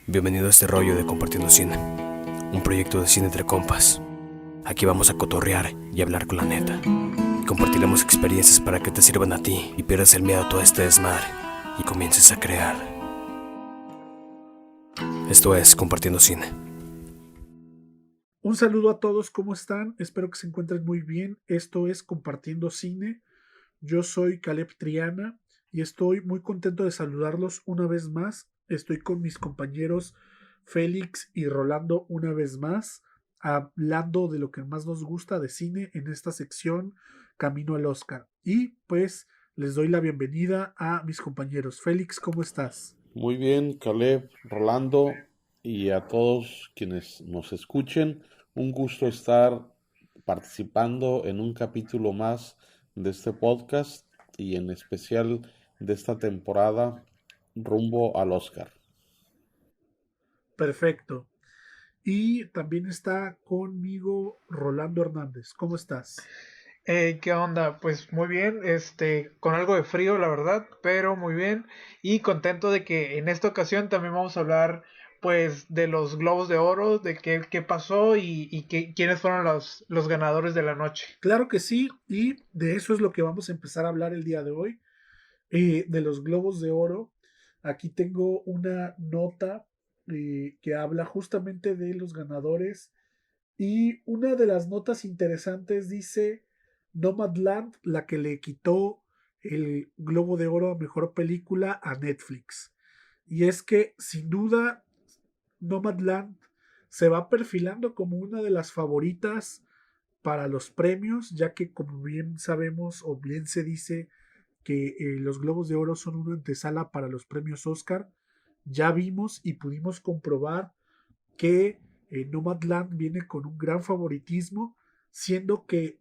Bienvenido a este rollo de Compartiendo Cine, un proyecto de cine entre compas. Aquí vamos a cotorrear y hablar con la neta. Y compartiremos experiencias para que te sirvan a ti y pierdas el miedo a todo este desmadre y comiences a crear. Esto es Compartiendo Cine. Un saludo a todos, ¿cómo están? Espero que se encuentren muy bien. Esto es Compartiendo Cine. Yo soy Caleb Triana y estoy muy contento de saludarlos una vez más. Estoy con mis compañeros Félix y Rolando una vez más, hablando de lo que más nos gusta de cine en esta sección Camino al Oscar. Y pues les doy la bienvenida a mis compañeros. Félix, ¿cómo estás? Muy bien, Caleb, Rolando y a todos quienes nos escuchen. Un gusto estar participando en un capítulo más de este podcast y en especial de esta temporada rumbo al Oscar. Perfecto. Y también está conmigo Rolando Hernández. ¿Cómo estás? ¿Qué onda? Pues muy bien, con algo de frío, la verdad, pero muy bien y contento de que en esta ocasión también vamos a hablar, pues, de los Globos de Oro, de qué pasó y quiénes fueron los ganadores de la noche. Claro que sí, y de eso es lo que vamos a empezar a hablar el día de hoy, de los Globos de Oro. Aquí tengo una nota que habla justamente de los ganadores y una de las notas interesantes dice Nomadland, la que le quitó el Globo de Oro a Mejor Película a Netflix. Y es que sin duda Nomadland se va perfilando como una de las favoritas para los premios, ya que como bien sabemos o bien se dice que los Globos de Oro son una antesala para los premios Oscar, ya vimos y pudimos comprobar que Nomadland viene con un gran favoritismo, siendo que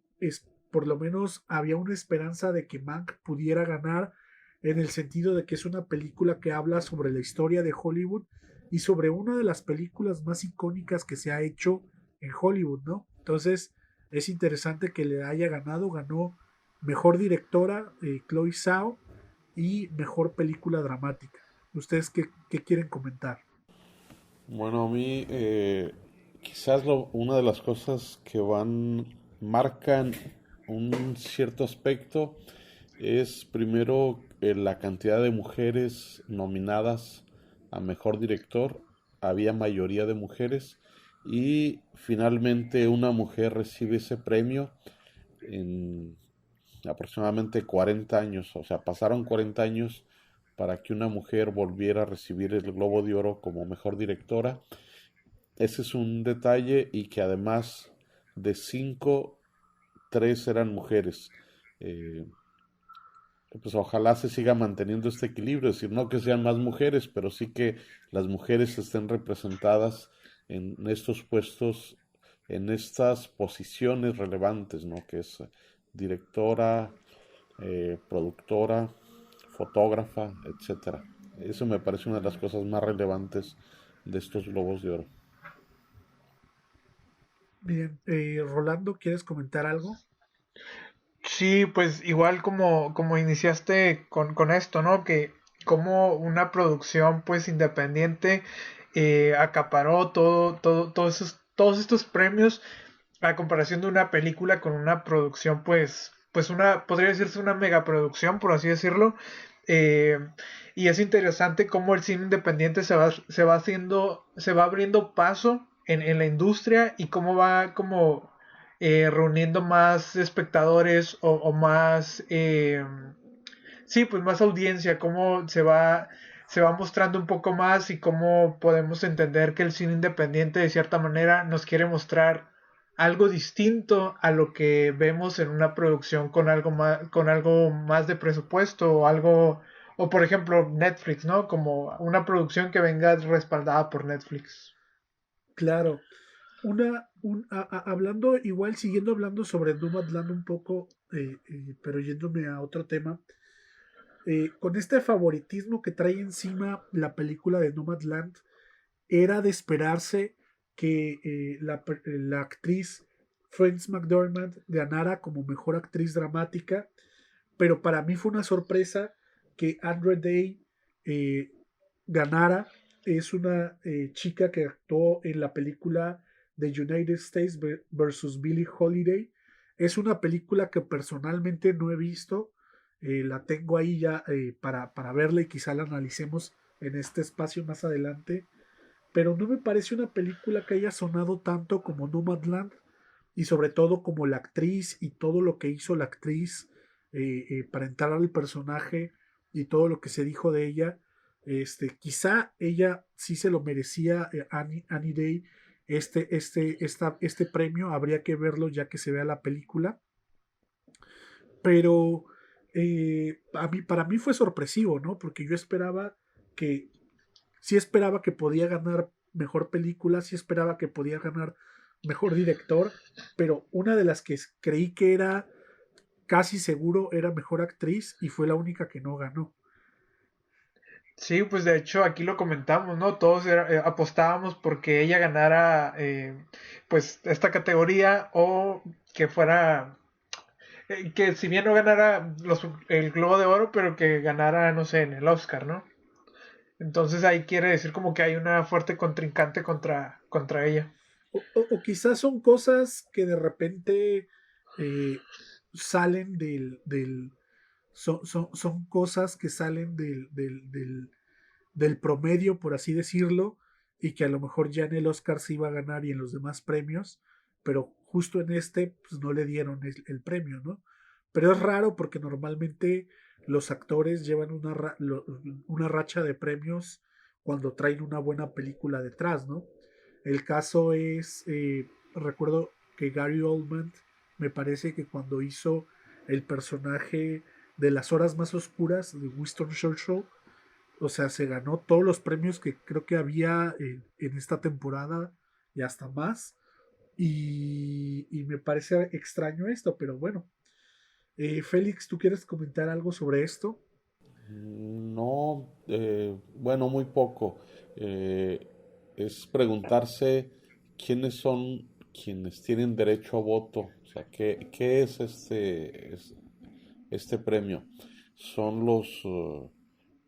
por lo menos había una esperanza de que Mank pudiera ganar en el sentido de que es una película que habla sobre la historia de Hollywood y sobre una de las películas más icónicas que se ha hecho en Hollywood, ¿no? Entonces es interesante que le haya ganó mejor directora Chloe Zhao y mejor película dramática. ¿Ustedes qué quieren comentar? Bueno, a mí quizás una de las cosas que marcan un cierto aspecto es primero la cantidad de mujeres nominadas a mejor director. Había mayoría de mujeres y finalmente una mujer recibe ese premio en aproximadamente 40 años. O sea, pasaron 40 años para que una mujer volviera a recibir el Globo de Oro como mejor directora. Ese es un detalle, y que además de cinco, tres eran mujeres. Eh, pues ojalá se siga manteniendo este equilibrio, es decir, no que sean más mujeres, pero sí que las mujeres estén representadas en estos puestos, en estas posiciones relevantes, ¿no? Que es directora, productora, fotógrafa, etcétera. Eso me parece una de las cosas más relevantes de estos Globos de Oro. Bien, Rolando, ¿quieres comentar algo? Sí, pues igual como iniciaste con esto, ¿no? Que como una producción pues independiente acaparó todos estos premios a comparación de una película con una producción pues podría decirse una megaproducción, por así decirlo. Eh, y es interesante cómo el cine independiente se va abriendo paso en la industria y cómo va como reuniendo más espectadores o más, sí, pues más audiencia, cómo se va mostrando un poco más y cómo podemos entender que el cine independiente de cierta manera nos quiere mostrar algo distinto a lo que vemos en una producción con algo más de presupuesto o algo, o por ejemplo Netflix, ¿no? Como una producción que venga respaldada por Netflix. Claro, hablando, igual siguiendo hablando sobre Nomadland un poco, pero yéndome a otro tema, con este favoritismo que trae encima la película de Nomadland, era de esperarse que la actriz Frances McDormand ganara como mejor actriz dramática, pero para mí fue una sorpresa que Andra Day eh, ganara, es una chica que actuó en la película The United States versus Billie Holiday. Es una película que personalmente no he visto. La tengo ahí ya para verla y quizá la analicemos en este espacio más adelante. Pero no me parece una película que haya sonado tanto como Nomadland y sobre todo como la actriz y todo lo que hizo la actriz para entrar al personaje y todo lo que se dijo de ella. Quizá ella sí se lo merecía, Annie Day, este premio. Habría que verlo ya que se vea la película. Pero para mí fue sorpresivo, ¿no? Porque yo esperaba que, sí esperaba que podía ganar mejor película, sí esperaba que podía ganar mejor director, pero una de las que creí que era casi seguro era mejor actriz y fue la única que no ganó. Sí, pues de hecho aquí lo comentamos, ¿no? Todos apostábamos porque ella ganara pues esta categoría o que fuera, que si bien no ganara el Globo de Oro, pero que ganara, no sé, en el Oscar, ¿no? Entonces ahí quiere decir como que hay una fuerte contrincante contra ella. O quizás son cosas que de repente eh, salen son cosas que salen del promedio, por así decirlo, y que a lo mejor ya en el Oscar se iba a ganar y en los demás premios, pero justo en este pues, no le dieron el premio, ¿no? Pero es raro porque normalmente los actores llevan una racha de premios cuando traen una buena película detrás, ¿no? El caso es, recuerdo que Gary Oldman, me parece que cuando hizo el personaje de Las Horas Más Oscuras de Winston Churchill, o sea, se ganó todos los premios que creo que había en esta temporada y hasta más. Y me parece extraño esto, pero bueno. Félix, ¿tú quieres comentar algo sobre esto? No, bueno, muy poco. Eh, es preguntarse quiénes son quienes tienen derecho a voto. O sea, ¿qué es este premio? Son los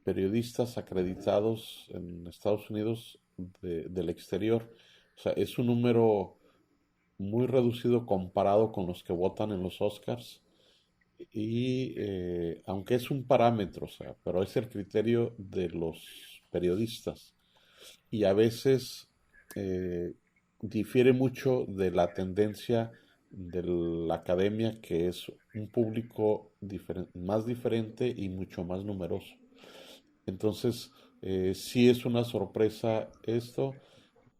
periodistas acreditados en Estados Unidos del exterior. O sea, es un número muy reducido comparado con los que votan en los Oscars. Y aunque es un parámetro, o sea, pero es el criterio de los periodistas. Y a veces difiere mucho de la tendencia de la academia, que es un público más diferente y mucho más numeroso. Entonces, sí es una sorpresa esto,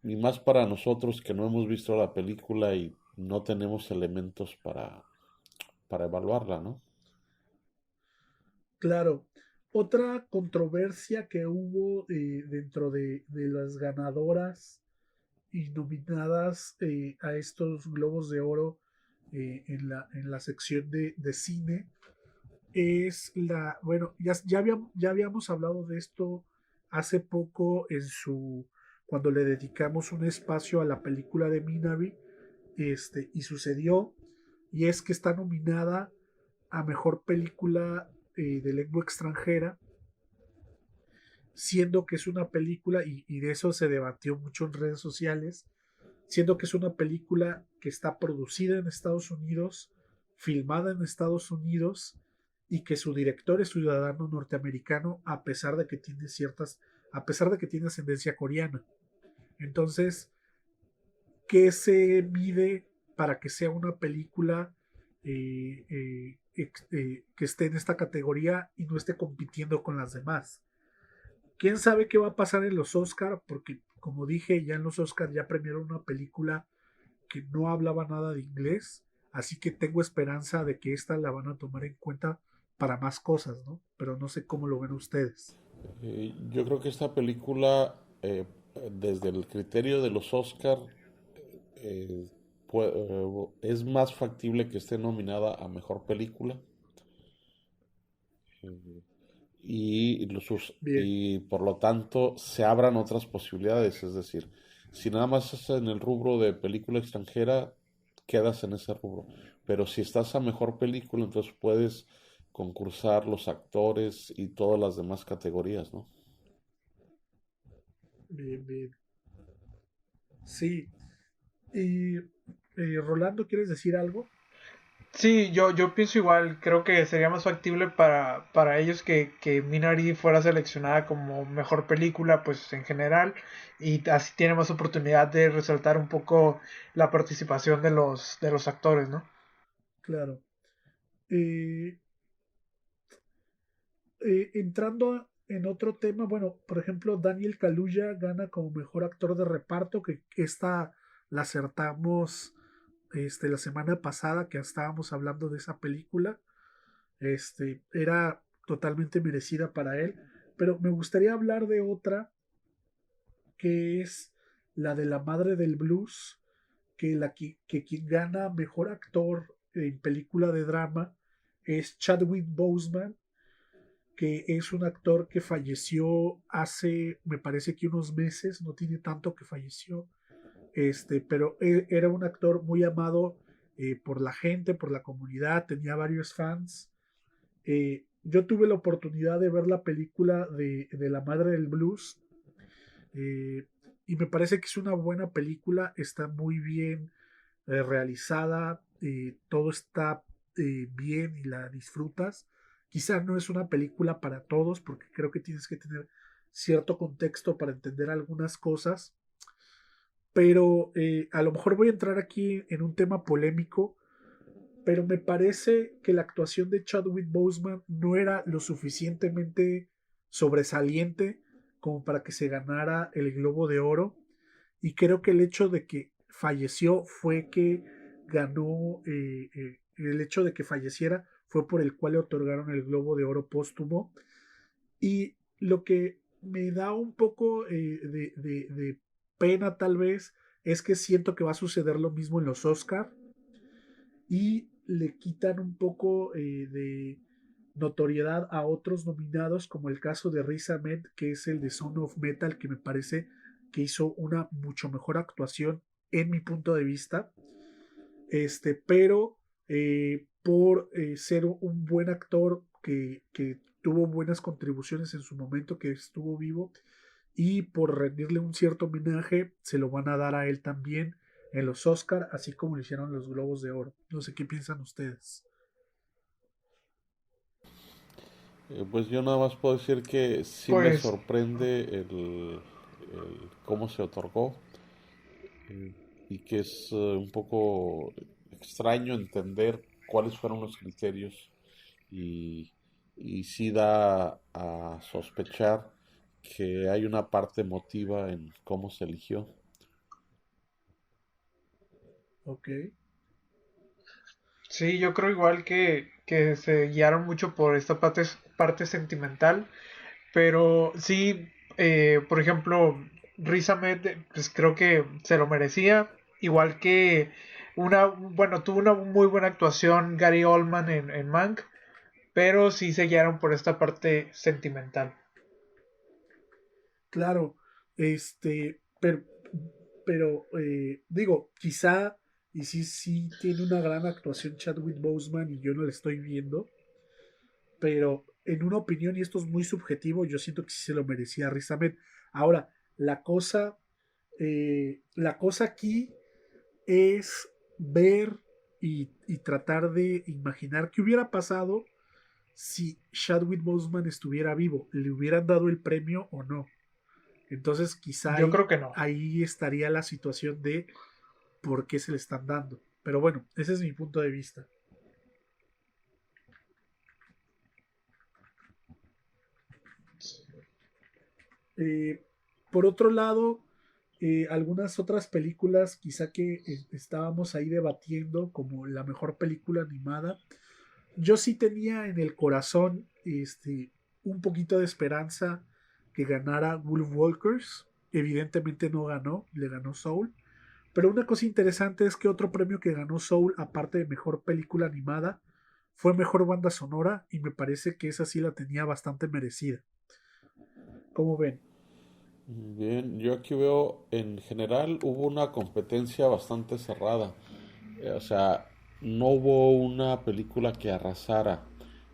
y más para nosotros que no hemos visto la película y no tenemos elementos para evaluarla, ¿no? Claro. Otra controversia que hubo dentro de las ganadoras y nominadas a estos Globos de Oro en la sección de cine es bueno, ya habíamos hablado de esto hace poco cuando le dedicamos un espacio a la película de Minari, y sucedió, y es que está nominada a mejor película de lengua extranjera, siendo que es una película, y de eso se debatió mucho en redes sociales, siendo que es una película que está producida en Estados Unidos, filmada en Estados Unidos y que su director es ciudadano norteamericano a pesar de que tiene ascendencia coreana. Entonces, ¿qué se mide para que sea una película que esté en esta categoría y no esté compitiendo con las demás? ¿Quién sabe qué va a pasar en los Oscar? Porque, como dije, ya en los Oscar ya premiaron una película que no hablaba nada de inglés, así que tengo esperanza de que esta la van a tomar en cuenta para más cosas, ¿no? Pero no sé cómo lo ven ustedes. Yo creo que esta película, desde el criterio de los Oscar, eh, es más factible que esté nominada a mejor película. eh, Bien, y por lo tanto se abran otras posibilidades. Es decir, si nada más estás en el rubro de película extranjera, quedas en ese rubro. Pero si estás a mejor película, entonces puedes concursar los actores y todas las demás categorías, ¿no? Bien, bien. Sí. Y Rolando, ¿quieres decir algo? Sí, yo pienso igual, creo que sería más factible para ellos que Minari fuera seleccionada como mejor película, pues en general, y así tiene más oportunidad de resaltar un poco la participación de los actores, ¿no? Claro. Eh, en otro tema, bueno, por ejemplo, Daniel Kaluuya gana como mejor actor de reparto, que esta la acertamos la semana pasada que estábamos hablando de esa película. Era totalmente merecida para él, pero me gustaría hablar de otra que es la de la madre del blues, que quien gana mejor actor en película de drama es Chadwick Boseman, que es un actor que falleció hace, me parece que unos meses, no tiene tanto que falleció, pero era un actor muy amado por la gente, por la comunidad, tenía varios fans. Yo tuve la oportunidad de ver la película de La Madre del Blues, eh, y me parece que es una buena película, está muy bien realizada, todo está bien y la disfrutas. Quizá no es una película para todos porque creo que tienes que tener cierto contexto para entender algunas cosas, pero a lo mejor voy a entrar aquí en un tema polémico, pero me parece que la actuación de Chadwick Boseman no era lo suficientemente sobresaliente como para que se ganara el Globo de Oro, y creo que el hecho de que falleció fue que ganó, el hecho de que falleciera fue por el cual le otorgaron el Globo de Oro póstumo, y lo que me da un poco de pena tal vez es que siento que va a suceder lo mismo en los Oscar y le quitan un poco de notoriedad a otros nominados, como el caso de Riz Ahmed, que es el de Son of Metal, que me parece que hizo una mucho mejor actuación en mi punto de vista. Pero por ser un buen actor que tuvo buenas contribuciones en su momento que estuvo vivo, y por rendirle un cierto homenaje, se lo van a dar a él también en los Oscar, así como lo hicieron los Globos de Oro. No sé qué piensan ustedes. Pues yo nada más puedo decir que sí me Pues sorprende cómo se otorgó, eh, y que es un poco extraño entender cuáles fueron los criterios, y, y sí da a sospechar que hay una parte emotiva en cómo se eligió. Ok, sí, yo creo igual que se guiaron mucho por esta parte sentimental, pero sí, por ejemplo, Riz Ahmed, pues creo que se lo merecía, igual que bueno, tuvo una muy buena actuación Gary Oldman en Mank, pero sí se guiaron por esta parte sentimental. claro, pero, digo, quizá, y sí, sí tiene una gran actuación Chadwick Boseman y yo no la estoy viendo, pero en una opinión, y esto es muy subjetivo, yo siento que sí se lo merecía Riz Ahmed. Ahora, la cosa aquí es ver y tratar de imaginar qué hubiera pasado si Chadwick Boseman estuviera vivo, le hubieran dado el premio o no. Entonces quizá Yo creo que no. ahí estaría la situación de por qué se le están dando. Pero bueno, ese es mi punto de vista. Eh, por otro lado, algunas otras películas quizá que estábamos ahí debatiendo como la mejor película animada, yo sí tenía en el corazón un poquito de esperanza que ganara Wolf Walkers. Evidentemente no ganó, le ganó Soul. Pero una cosa interesante es que otro premio que ganó Soul, aparte de mejor película animada, fue mejor banda sonora, y me parece que esa sí la tenía bastante merecida. ¿Cómo ven? Bien, yo aquí veo, en general hubo una competencia bastante cerrada. O sea, no hubo una película que arrasara.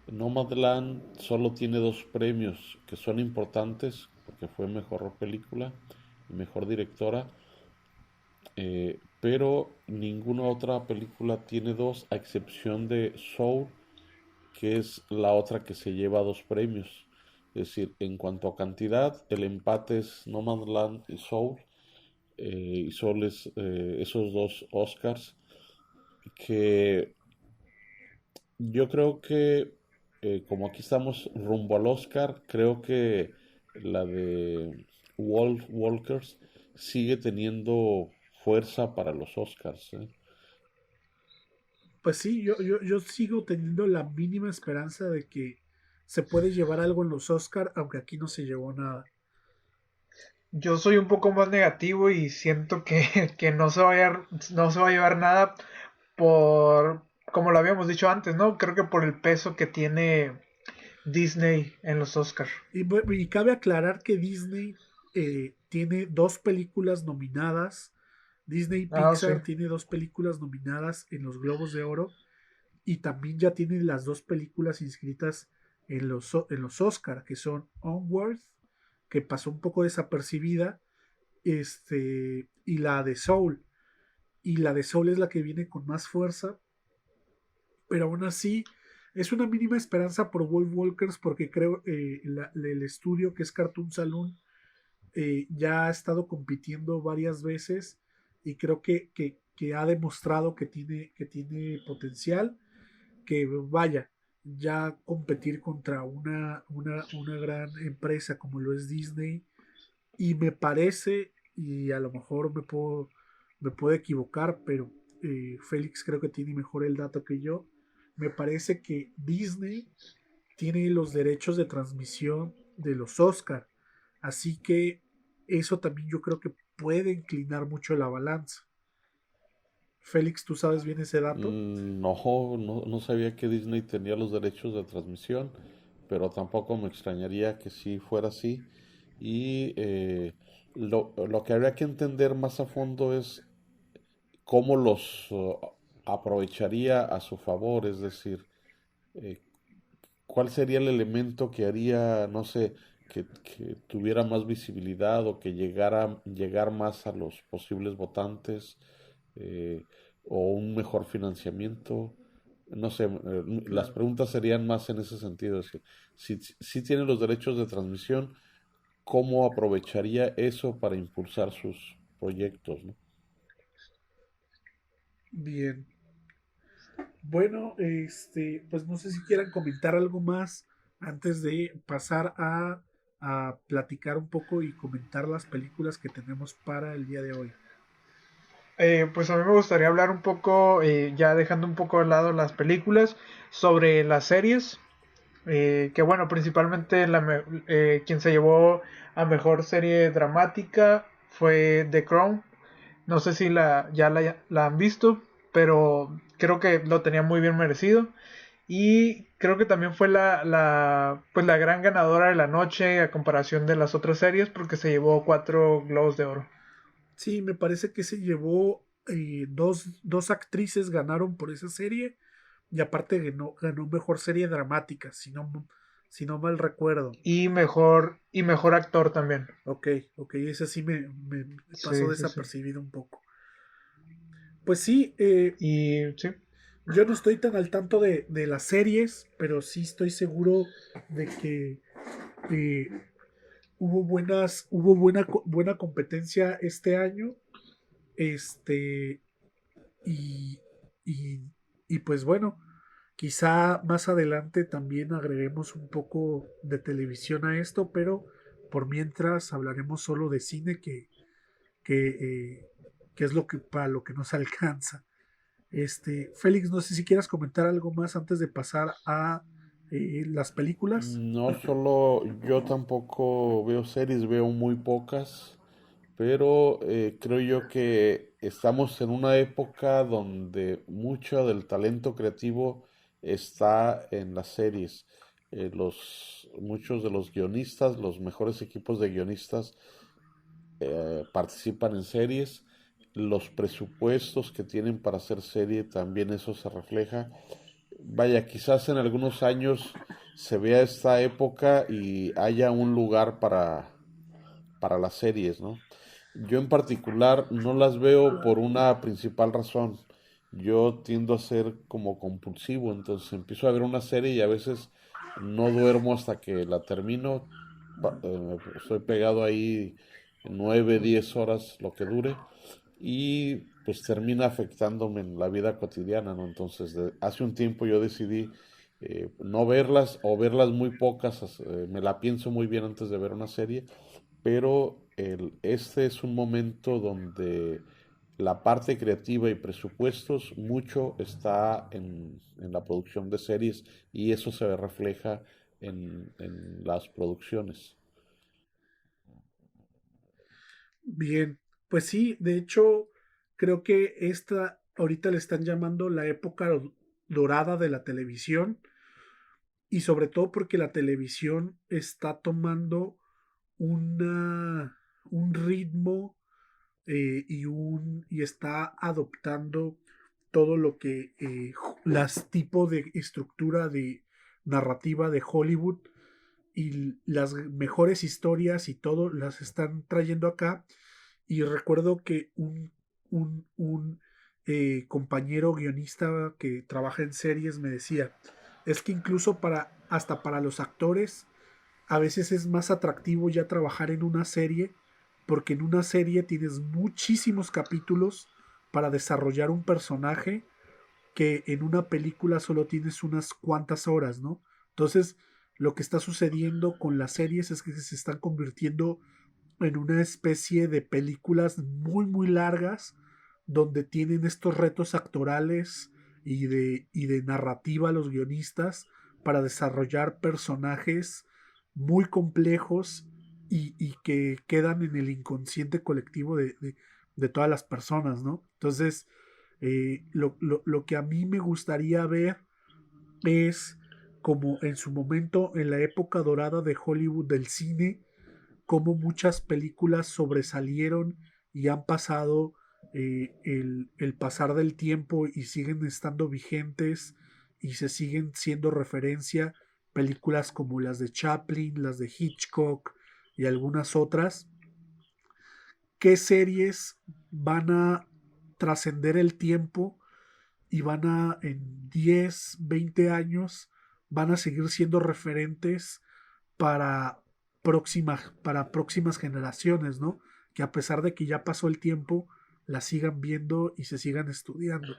Nomadland solo tiene dos premios que son importantes porque fue mejor película y mejor directora, pero ninguna otra película tiene dos, a excepción de Soul, que es la otra que se lleva dos premios. Es decir, en cuanto a cantidad, el empate es Nomadland y Soul, y Soul es esos dos Oscars que yo creo que, como aquí estamos rumbo al Oscar, creo que la de Wolf Walkers sigue teniendo fuerza para los Oscars, ¿eh? Pues sí, yo sigo teniendo la mínima esperanza de que se puede llevar algo en los Oscar, aunque aquí no se llevó nada. Yo soy un poco más negativo y siento que, que no se va a llevar nada por, como lo habíamos dicho antes, ¿no? Creo que por el peso que tiene Disney en los Oscars. Y cabe aclarar que Disney tiene dos películas nominadas. Disney Ah, sí. Pixar tiene dos películas nominadas en los Globos de Oro y también ya tiene las dos películas inscritas en los Oscar, que son Onward, que pasó un poco desapercibida, y la de Soul. Y la de Soul es la que viene con más fuerza, pero aún así es una mínima esperanza por Wolf Walkers porque creo el estudio que es Cartoon Saloon ya ha estado compitiendo varias veces y creo que ha demostrado que tiene potencial, que vaya, ya competir contra una gran empresa como lo es Disney y me parece, y a lo mejor me puedo equivocar, pero Félix creo que tiene mejor el dato que yo, me parece que Disney tiene los derechos de transmisión de los Oscar. Así que eso también yo creo que puede inclinar mucho la balanza. Félix, ¿tú sabes bien ese dato? No sabía que Disney tenía los derechos de transmisión, pero tampoco me extrañaría que sí fuera así. Y lo que habría que entender más a fondo es cómo los aprovecharía a su favor, es decir, eh, cuál sería el elemento que haría, no sé, que tuviera más visibilidad o que llegar más a los posibles votantes, eh, o un mejor financiamiento. No sé, las Claro. preguntas serían más en ese sentido. Es que si tiene los derechos de transmisión, ¿cómo aprovecharía eso para impulsar sus proyectos, ¿no? Bien. Bueno, pues no sé si quieran comentar algo más antes de pasar a platicar un poco y comentar las películas que tenemos para el día de hoy. Pues a mí me gustaría hablar un poco, ya dejando un poco de lado las películas, sobre las series. Que bueno, principalmente quien se llevó a mejor serie dramática fue The Crown. No sé si la han visto, pero creo que lo tenía muy bien merecido. Y creo que también fue pues la gran ganadora de la noche a comparación de las otras series porque se llevó 4 Globos de Oro. Sí, me parece que se llevó dos actrices ganaron por esa serie y aparte ganó mejor serie dramática, si no mal recuerdo. Y mejor actor también. Ok, ok, ese sí me pasó Sí, sí, sí. desapercibido un poco. Pues sí, Y sí. yo no estoy tan al tanto de las series, pero sí estoy seguro de que eh, hubo buena competencia este año. Este, y, y, y pues bueno, quizá más adelante también agreguemos un poco de televisión a esto, pero por mientras hablaremos solo de cine que, eh, que es lo que para lo que nos alcanza. Félix, no sé si quieras comentar algo más antes de pasar a las películas. No solo yo tampoco veo series, veo muy pocas, pero creo yo que estamos en una época donde mucho del talento creativo está en las series. Muchos de los guionistas, los mejores equipos de guionistas participan en series. Los presupuestos que tienen para hacer serie también eso se refleja. Vaya, quizás en algunos años se vea esta época y haya un lugar para las series, ¿no? Yo en particular no las veo por una principal razón. Yo tiendo a ser como compulsivo, entonces empiezo a ver una serie y a veces no duermo hasta que la termino. Estoy pegado ahí 9, 10 horas, lo que dure, y pues termina afectándome en la vida cotidiana, ¿no? Entonces, hace un tiempo yo decidí no verlas o verlas muy pocas, me la pienso muy bien antes de ver una serie, pero este es un momento donde la parte creativa y presupuestos mucho está en la producción de series y eso se refleja en las producciones. Bien, pues sí, de hecho, creo que esta ahorita le están llamando la época dorada de la televisión y sobre todo porque la televisión está tomando una, un ritmo y está adoptando todo lo que las tipos de estructura de narrativa de Hollywood y las mejores historias y todo las están trayendo acá. Y recuerdo que un compañero guionista que trabaja en series me decía, es que incluso hasta para los actores, a veces es más atractivo ya trabajar en una serie, porque en una serie tienes muchísimos capítulos para desarrollar un personaje que en una película solo tienes unas cuantas horas, ¿no? Entonces, lo que está sucediendo con las series es que se están convirtiendo en una especie de películas muy, muy largas, donde tienen estos retos actorales y de narrativa los guionistas para desarrollar personajes muy complejos y que quedan en el inconsciente colectivo de todas las personas, ¿no? Entonces, lo que a mí me gustaría ver es como en su momento, en la época dorada de Hollywood del cine, cómo muchas películas sobresalieron y han pasado el pasar del tiempo y siguen estando vigentes y se siguen siendo referencia películas como las de Chaplin, las de Hitchcock y algunas otras. ¿Qué series van a trascender el tiempo y van a en 10 20 años van a seguir siendo referentes para para próximas generaciones, ¿no? Que a pesar de que ya pasó el tiempo, la sigan viendo y se sigan estudiando.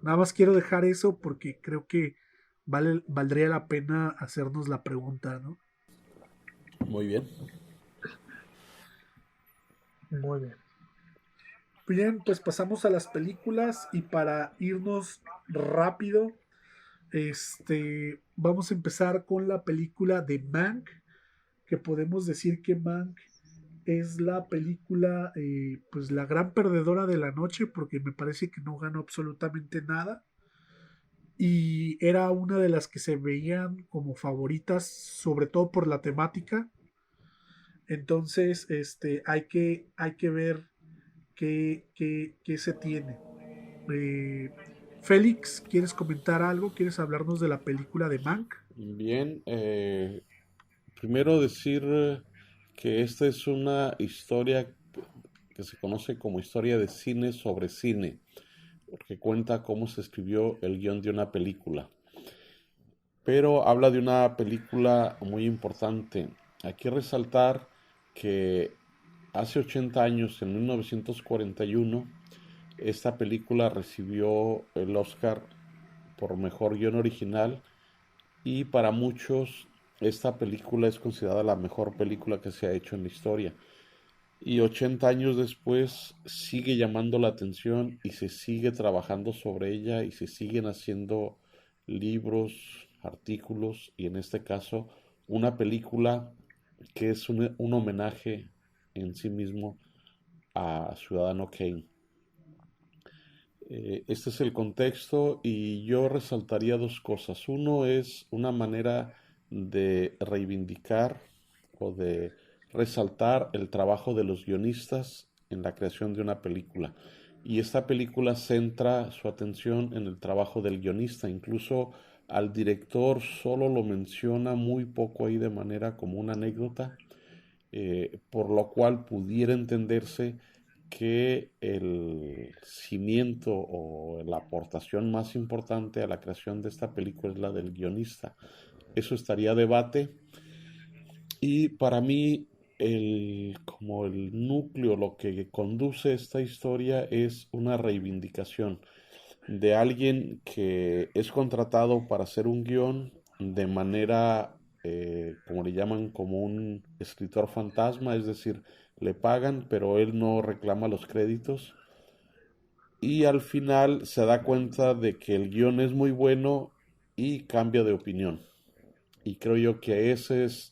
Nada más quiero dejar eso porque creo que valdría la pena hacernos la pregunta, ¿no? Muy bien. Muy bien. Bien, pues pasamos a las películas y para irnos rápido, vamos a empezar con la película de Mank, que podemos decir que Mank es la película, pues la gran perdedora de la noche, porque me parece que no ganó absolutamente nada. Y era una de las que se veían como favoritas, sobre todo por la temática. Entonces, hay que ver qué se tiene. Eh, Félix, ¿quieres comentar algo? ¿Quieres hablarnos de la película de Mank? Bien, primero decir que esta es una historia que se conoce como historia de cine sobre cine, porque cuenta cómo se escribió el guión de una película. Pero habla de una película muy importante. Hay que resaltar que hace 80 años, en 1941, esta película recibió el Oscar por mejor guión original y para muchos esta película es considerada la mejor película que se ha hecho en la historia. Y 80 años después sigue llamando la atención y se sigue trabajando sobre ella y se siguen haciendo libros, artículos y en este caso una película que es un homenaje en sí mismo a Ciudadano Kane. Este es el contexto y yo resaltaría dos cosas. Uno es una manera de reivindicar o de resaltar el trabajo de los guionistas en la creación de una película. Y esta película centra su atención en el trabajo del guionista. Incluso al director solo lo menciona muy poco ahí de manera como una anécdota, por lo cual pudiera entenderse que el cimiento o la aportación más importante a la creación de esta película es la del guionista. Eso estaría a debate. Y para mí, como el núcleo, lo que conduce esta historia es una reivindicación de alguien que es contratado para hacer un guión de manera, como le llaman, como un escritor fantasma, es decir, le pagan, pero él no reclama los créditos. Y al final se da cuenta de que el guión es muy bueno y cambia de opinión. Y creo yo que ese es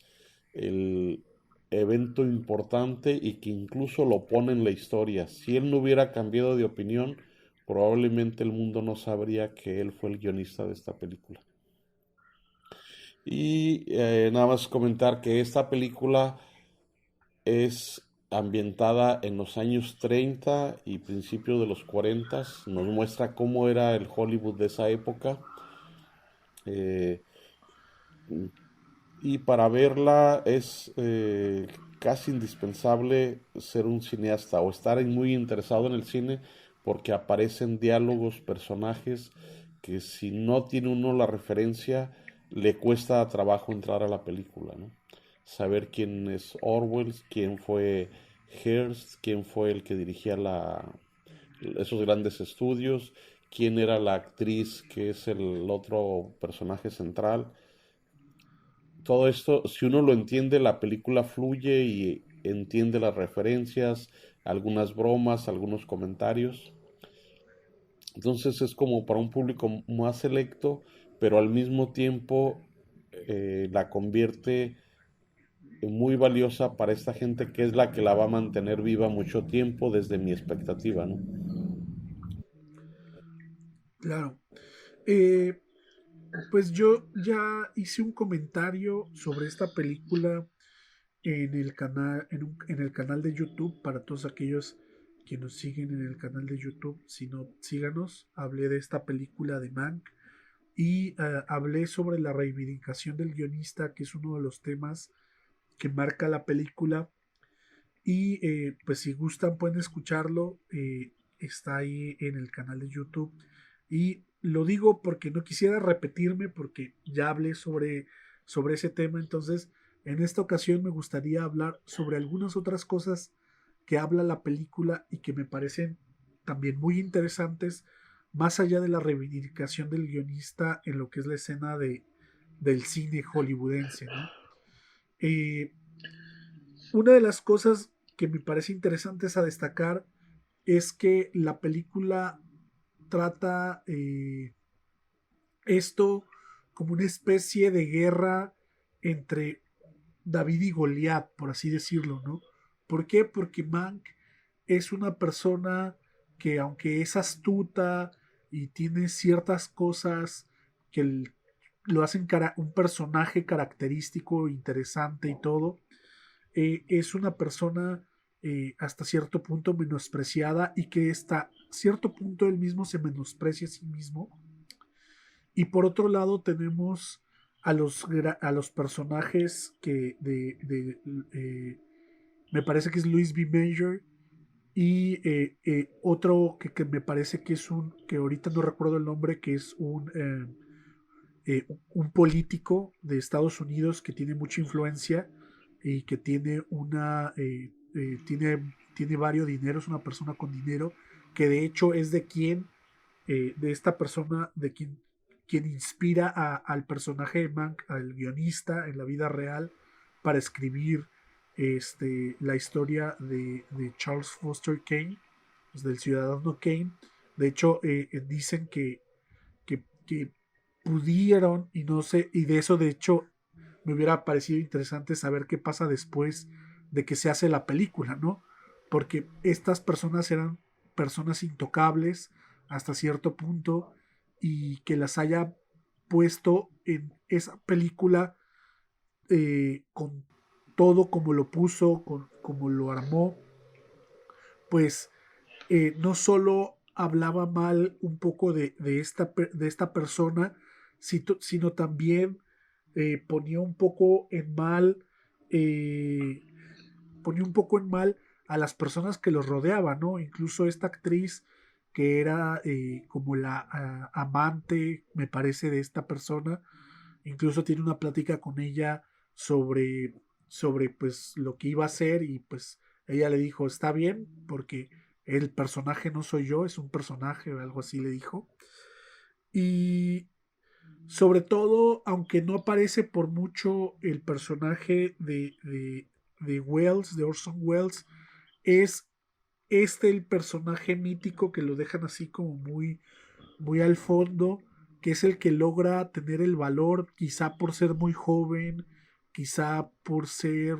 el evento importante y que incluso lo pone en la historia. Si él no hubiera cambiado de opinión, probablemente el mundo no sabría que él fue el guionista de esta película. Y nada más comentar que esta película es ambientada en los años 30 y principios de los 40. Nos muestra cómo era el Hollywood de esa época. Eh, y para verla es casi indispensable ser un cineasta o estar muy interesado en el cine porque aparecen diálogos, personajes que si no tiene uno la referencia le cuesta trabajo entrar a la película, ¿no? Saber quién es Orwell, quién fue Hearst, quién fue el que dirigía esos grandes estudios, quién era la actriz que es el otro personaje central. Todo esto, si uno lo entiende, la película fluye y entiende las referencias, algunas bromas, algunos comentarios. Entonces es como para un público más selecto, pero al mismo tiempo la convierte en muy valiosa para esta gente que es la que la va a mantener viva mucho tiempo desde mi expectativa, ¿no? Claro. Eh, pues yo ya hice un comentario sobre esta película en el canal, en el canal de YouTube para todos aquellos que nos siguen en el canal de YouTube. Si no, síganos. Hablé de esta película de Mank y hablé sobre la reivindicación del guionista, que es uno de los temas que marca la película. Y pues si gustan pueden escucharlo. Está ahí en el canal de YouTube. Y lo digo porque no quisiera repetirme porque ya hablé sobre ese tema. Entonces en esta ocasión me gustaría hablar sobre algunas otras cosas que habla la película y que me parecen también muy interesantes, más allá de la reivindicación del guionista en lo que es la escena del cine hollywoodense, ¿no? Eh, una de las cosas que me parece interesantes a destacar es que la película trata esto como una especie de guerra entre David y Goliat, por así decirlo, ¿no? ¿Por qué? Porque Mank es una persona que aunque es astuta y tiene ciertas cosas que lo hacen un personaje característico, interesante y todo, es una persona hasta cierto punto menospreciada y que hasta cierto punto él mismo se menosprecia a sí mismo. Y por otro lado tenemos a los personajes me parece que es Louis B. Mayer y otro que me parece que es que ahorita no recuerdo el nombre, que es un político de Estados Unidos que tiene mucha influencia y que tiene varios dineros, una persona con dinero, que de hecho es de esta persona, quien inspira al personaje de Mank, al guionista en la vida real, para escribir la historia de Charles Foster Kane, pues, del ciudadano Kane. De hecho, dicen que pudieron, y no sé, y de eso de hecho me hubiera parecido interesante saber qué pasa después de que se hace la película, ¿no? Porque estas personas eran personas intocables hasta cierto punto y que las haya puesto en esa película con todo como lo puso, como lo armó, pues no solo hablaba mal un poco de esta persona, sino también ponía un poco en mal, ponía un poco en mal a las personas que los rodeaban, ¿no? Incluso esta actriz que era como la amante, me parece, de esta persona, incluso tiene una plática con ella sobre pues lo que iba a hacer y pues ella le dijo, está bien, porque el personaje no soy yo, es un personaje o algo así le dijo. Y sobre todo, aunque no aparece por mucho el personaje de Wells, de Orson Welles, es el personaje mítico que lo dejan así como muy, muy al fondo, que es el que logra tener el valor, quizá por ser muy joven, quizá por ser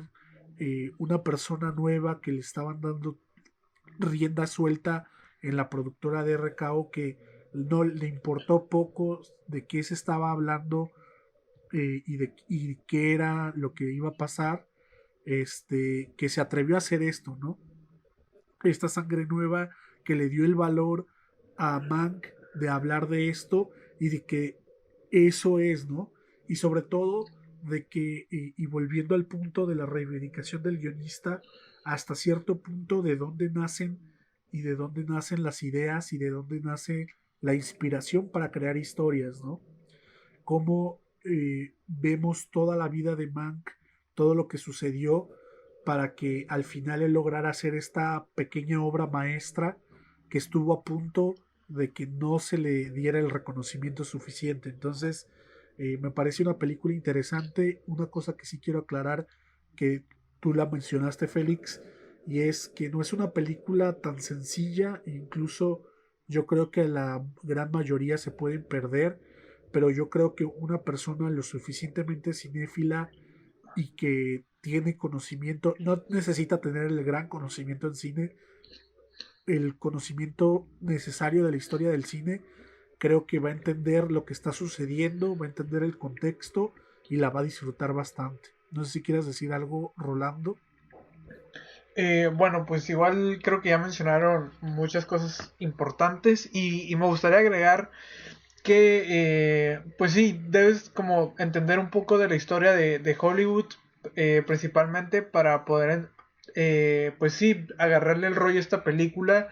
una persona nueva que le estaban dando rienda suelta en la productora de RKO, que no le importó poco de qué se estaba hablando y qué era lo que iba a pasar, que se atrevió a hacer esto, ¿no? Esta sangre nueva que le dio el valor a Mank de hablar de esto y de que eso es, ¿no? Y sobre todo de que, y volviendo al punto de la reivindicación del guionista, hasta cierto punto de dónde nacen y de dónde nacen las ideas y de dónde nace la inspiración para crear historias, ¿no? Cómo vemos toda la vida de Mank, todo lo que sucedió para que al final él lograra hacer esta pequeña obra maestra que estuvo a punto de que no se le diera el reconocimiento suficiente. Entonces, me parece una película interesante. Una cosa que sí quiero aclarar, que tú la mencionaste, Félix, y es que no es una película tan sencilla, incluso yo creo que la gran mayoría se pueden perder, pero yo creo que una persona lo suficientemente cinéfila y que tiene conocimiento, no necesita tener el gran conocimiento en cine, el conocimiento necesario de la historia del cine, creo que va a entender lo que está sucediendo, va a entender el contexto y la va a disfrutar bastante. No sé si quieres decir algo, Rolando. Bueno, pues igual creo que ya mencionaron muchas cosas importantes y me gustaría agregar que, pues sí, debes como entender un poco de la historia de Hollywood, principalmente para poder, pues sí, agarrarle el rollo a esta película.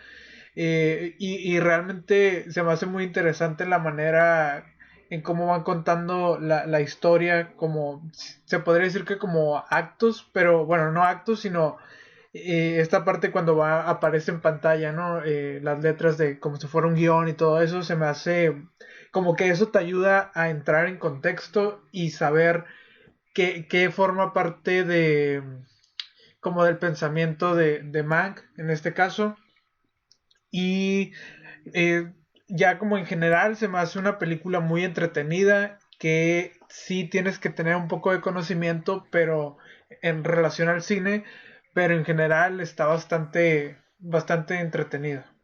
Y realmente se me hace muy interesante la manera en cómo van contando la historia, como se podría decir que como actos, pero bueno, no actos, sino esta parte cuando aparece en pantalla, ¿no? Las letras de como si fuera un guión y todo eso, se me hace como que eso te ayuda a entrar en contexto y saber qué forma parte de como del pensamiento de Mank en este caso. Y eh, ya como en general se me hace una película muy entretenida que sí tienes que tener un poco de conocimiento, pero en relación al cine, pero en general está bastante entretenida.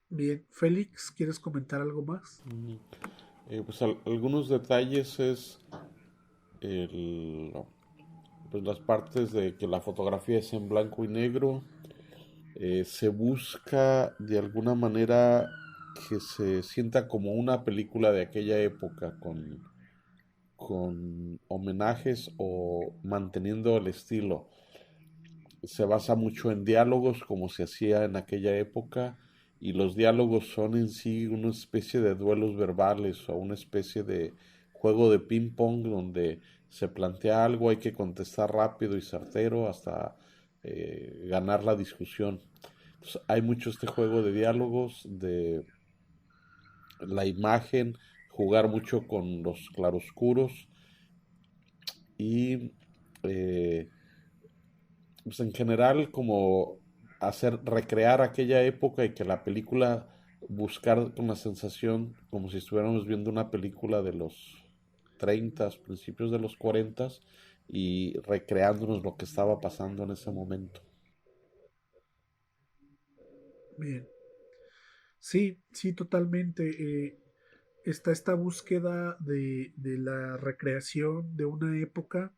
Bien, Félix, ¿quieres comentar algo más? Pues algunos detalles es el, pues las partes de que la fotografía es en blanco y negro. Se busca de alguna manera que se sienta como una película de aquella época con homenajes o manteniendo el estilo. Se basa mucho en diálogos como se hacía en aquella época y los diálogos son en sí una especie de duelos verbales o una especie de juego de ping pong donde se plantea algo, hay que contestar rápido y certero hasta ganar la discusión. Entonces, hay mucho este juego de diálogos, de la imagen, jugar mucho con los claroscuros y pues en general como recrear aquella época y que la película buscar una sensación como si estuviéramos viendo una película de los 30, principios de los 40 y recreándonos lo que estaba pasando en ese momento. Bien. Sí, sí, totalmente. Está esta búsqueda de la recreación de una época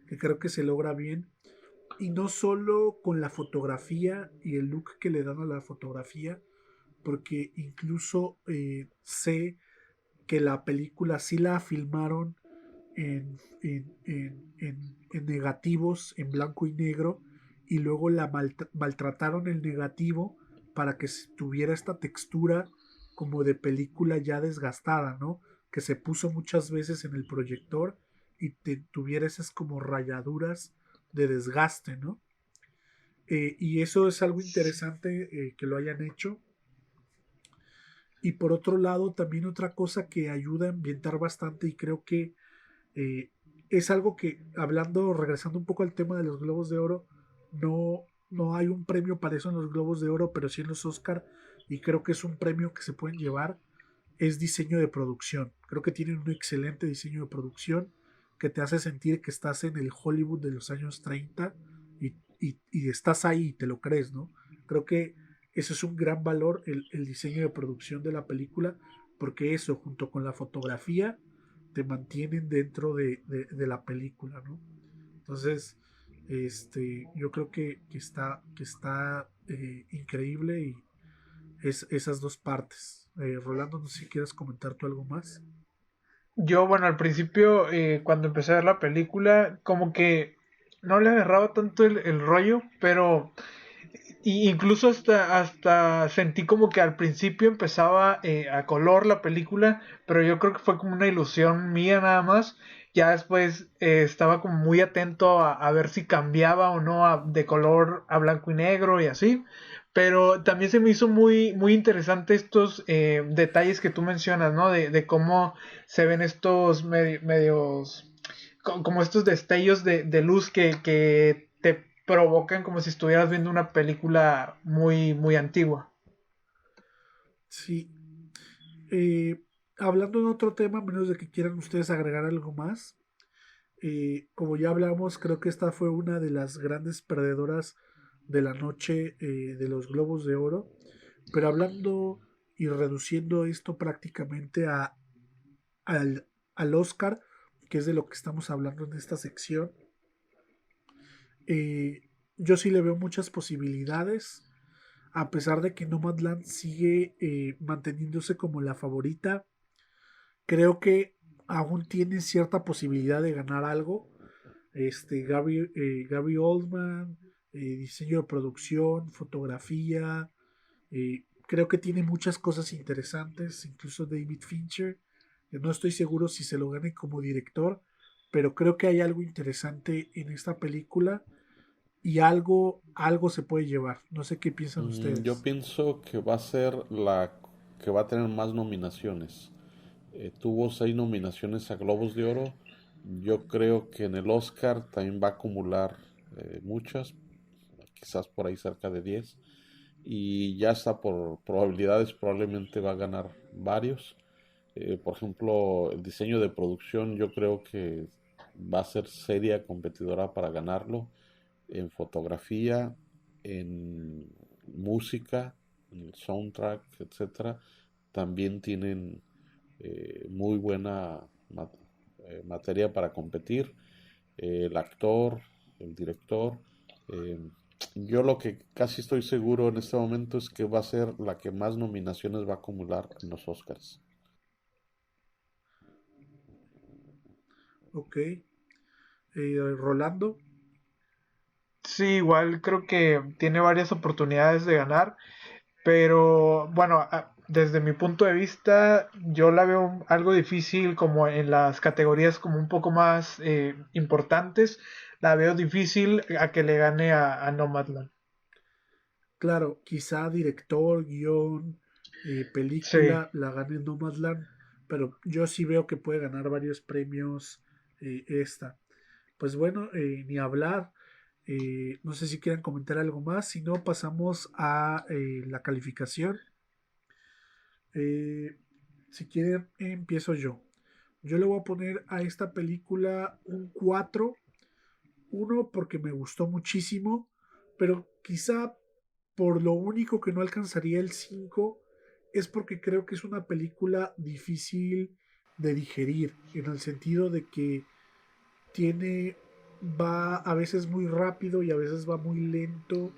que creo que se logra bien. Y no solo con la fotografía y el look que le dan a la fotografía, porque incluso sé que la película sí la filmaron en negativos, en blanco y negro, y luego la maltrataron el negativo para que tuviera esta textura como de película ya desgastada, ¿no? Que se puso muchas veces en el proyector y tuviera esas como rayaduras de desgaste, ¿no? Y eso es algo interesante que lo hayan hecho. Y por otro lado, también otra cosa que ayuda a ambientar bastante y creo que eh, es algo que, hablando, regresando un poco al tema de los Globos de Oro, no hay un premio para eso en los Globos de Oro, pero sí en los Oscar, y creo que es un premio que se pueden llevar, es diseño de producción. Creo que tienen un excelente diseño de producción que te hace sentir que estás en el Hollywood de los años 30 y estás ahí y te lo crees, ¿no? Creo que eso es un gran valor, el diseño de producción de la película, porque eso, junto con la fotografía, te mantienen dentro de la película, ¿no? Entonces, yo creo que está increíble y es esas dos partes. Rolando, no sé si quieres comentar tú algo más. Yo, bueno, al principio, cuando empecé a ver la película, como que no le agarraba tanto el rollo, pero incluso hasta sentí como que al principio empezaba a color la película, pero yo creo que fue como una ilusión mía nada más. Ya después estaba como muy atento a ver si cambiaba o no de color a blanco y negro y así. Pero también se me hizo muy interesante estos detalles que tú mencionas, ¿no? De cómo se ven estos medios, como estos destellos de luz que te provocan como si estuvieras viendo una película muy antigua. Sí. Eh, Hablando de otro tema, a menos de que quieran ustedes agregar algo más, como ya hablamos, creo que esta fue una de las grandes perdedoras de la noche de los Globos de Oro. Pero hablando y reduciendo esto prácticamente al Oscar, que es de lo que estamos hablando en esta sección, eh, yo sí le veo muchas posibilidades, a pesar de que Nomadland sigue manteniéndose como la favorita. Creo que aún tiene cierta posibilidad de ganar algo. Gary Oldman, diseño de producción, fotografía, creo que tiene muchas cosas interesantes, incluso David Fincher. No estoy seguro si se lo gane como director, pero creo que hay algo interesante en esta película y algo se puede llevar. No sé qué piensan Yo ustedes. pienso que va a ser la que va a tener más nominaciones. Tuvo 6 nominaciones a Globos de Oro. Yo creo que en el Oscar también va a acumular muchas, quizás por ahí cerca de 10. Y ya está por probabilidades, probablemente va a ganar varios. Por ejemplo, el diseño de producción yo creo que va a ser seria competidora para ganarlo. En fotografía, en música, en el soundtrack, etcétera, también tienen muy buena materia para competir. El actor, el director. eh, yo lo que casi estoy seguro en este momento es que va a ser la que más nominaciones va a acumular en los Oscars. Ok. Rolando. Sí, igual creo que tiene varias oportunidades de ganar, pero bueno, desde mi punto de vista, yo la veo algo difícil como en las categorías como un poco más importantes, la veo difícil a que le gane a Nomadland. Claro, quizá director, guión, Sí, película la gane Nomadland, pero yo sí veo que puede ganar varios premios esta. Pues bueno, ni hablar. No sé si quieren comentar algo más, si no pasamos a la calificación. Eh, si quieren, empiezo yo. Yo le voy a poner a esta película un 4. Uno, porque me gustó muchísimo, pero quizá por lo único que no alcanzaría el 5 es porque creo que es una película difícil de digerir, en el sentido de que tiene, va a veces muy rápido y a veces va muy lento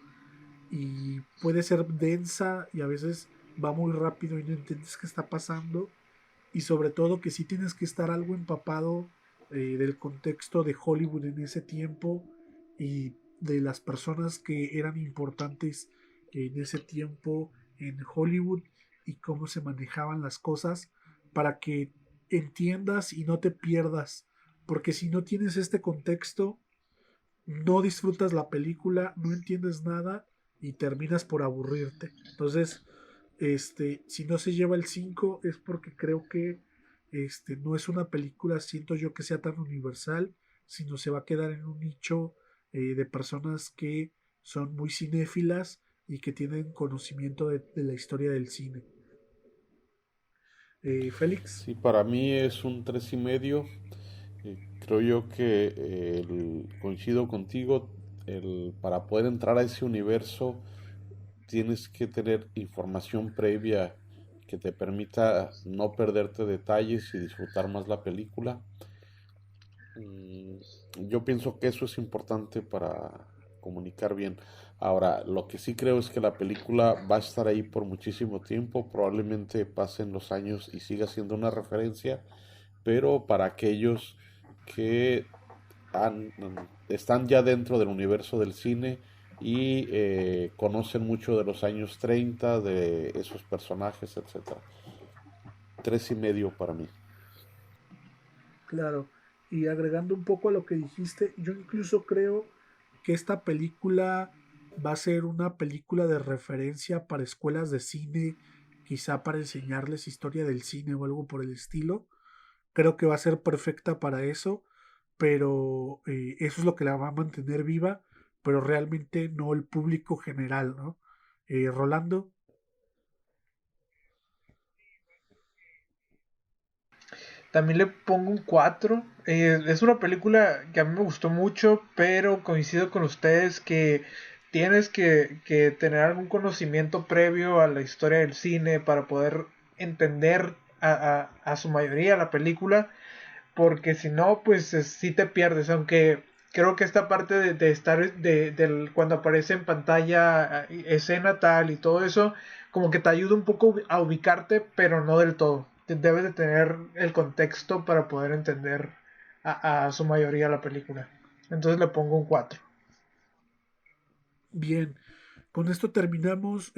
y puede ser densa y a veces va muy rápido y no entiendes qué está pasando y sobre todo que sí tienes que estar algo empapado del contexto de Hollywood en ese tiempo y de las personas que eran importantes en ese tiempo en Hollywood y cómo se manejaban las cosas para que entiendas y no te pierdas, porque si no tienes este contexto, no disfrutas la película, no entiendes nada y terminas por aburrirte. Entonces, si no se lleva el 5 es porque creo que no es una película, siento yo que sea tan universal, sino se va a quedar en un nicho de personas que son muy cinéfilas y que tienen conocimiento de la historia del cine. Félix. Sí, para mí es un 3,5. Creo yo que coincido contigo, para poder entrar a ese universo tienes que tener información previa que te permita no perderte detalles y disfrutar más la película. Mm, Yo pienso que eso es importante para comunicar bien. Ahora, lo que sí creo es que la película va a estar ahí por muchísimo tiempo, probablemente pasen los años y siga siendo una referencia, pero para aquellos que están ya dentro del universo del cine y conocen mucho de los años 30 de esos personajes, etcétera. 3,5 para mí. Claro, y agregando un poco a lo que dijiste, yo incluso creo que esta película va a ser una película de referencia para escuelas de cine, quizá para enseñarles historia del cine o algo por el estilo. Creo que va a ser perfecta para eso, pero eso es lo que la va a mantener viva, pero realmente no el público general, ¿no? Rolando. También le pongo un 4. Es una película que a mí me gustó mucho, pero coincido con ustedes que tienes que tener algún conocimiento previo a la historia del cine para poder entender a su mayoría la película, porque si no, pues sí te pierdes, aunque creo que esta parte de estar, cuando aparece en pantalla escena tal y todo eso, como que te ayuda un poco a ubicarte, pero no del todo. Debes de tener el contexto para poder entender a su mayoría la película. Entonces le pongo un 4. Bien, con esto terminamos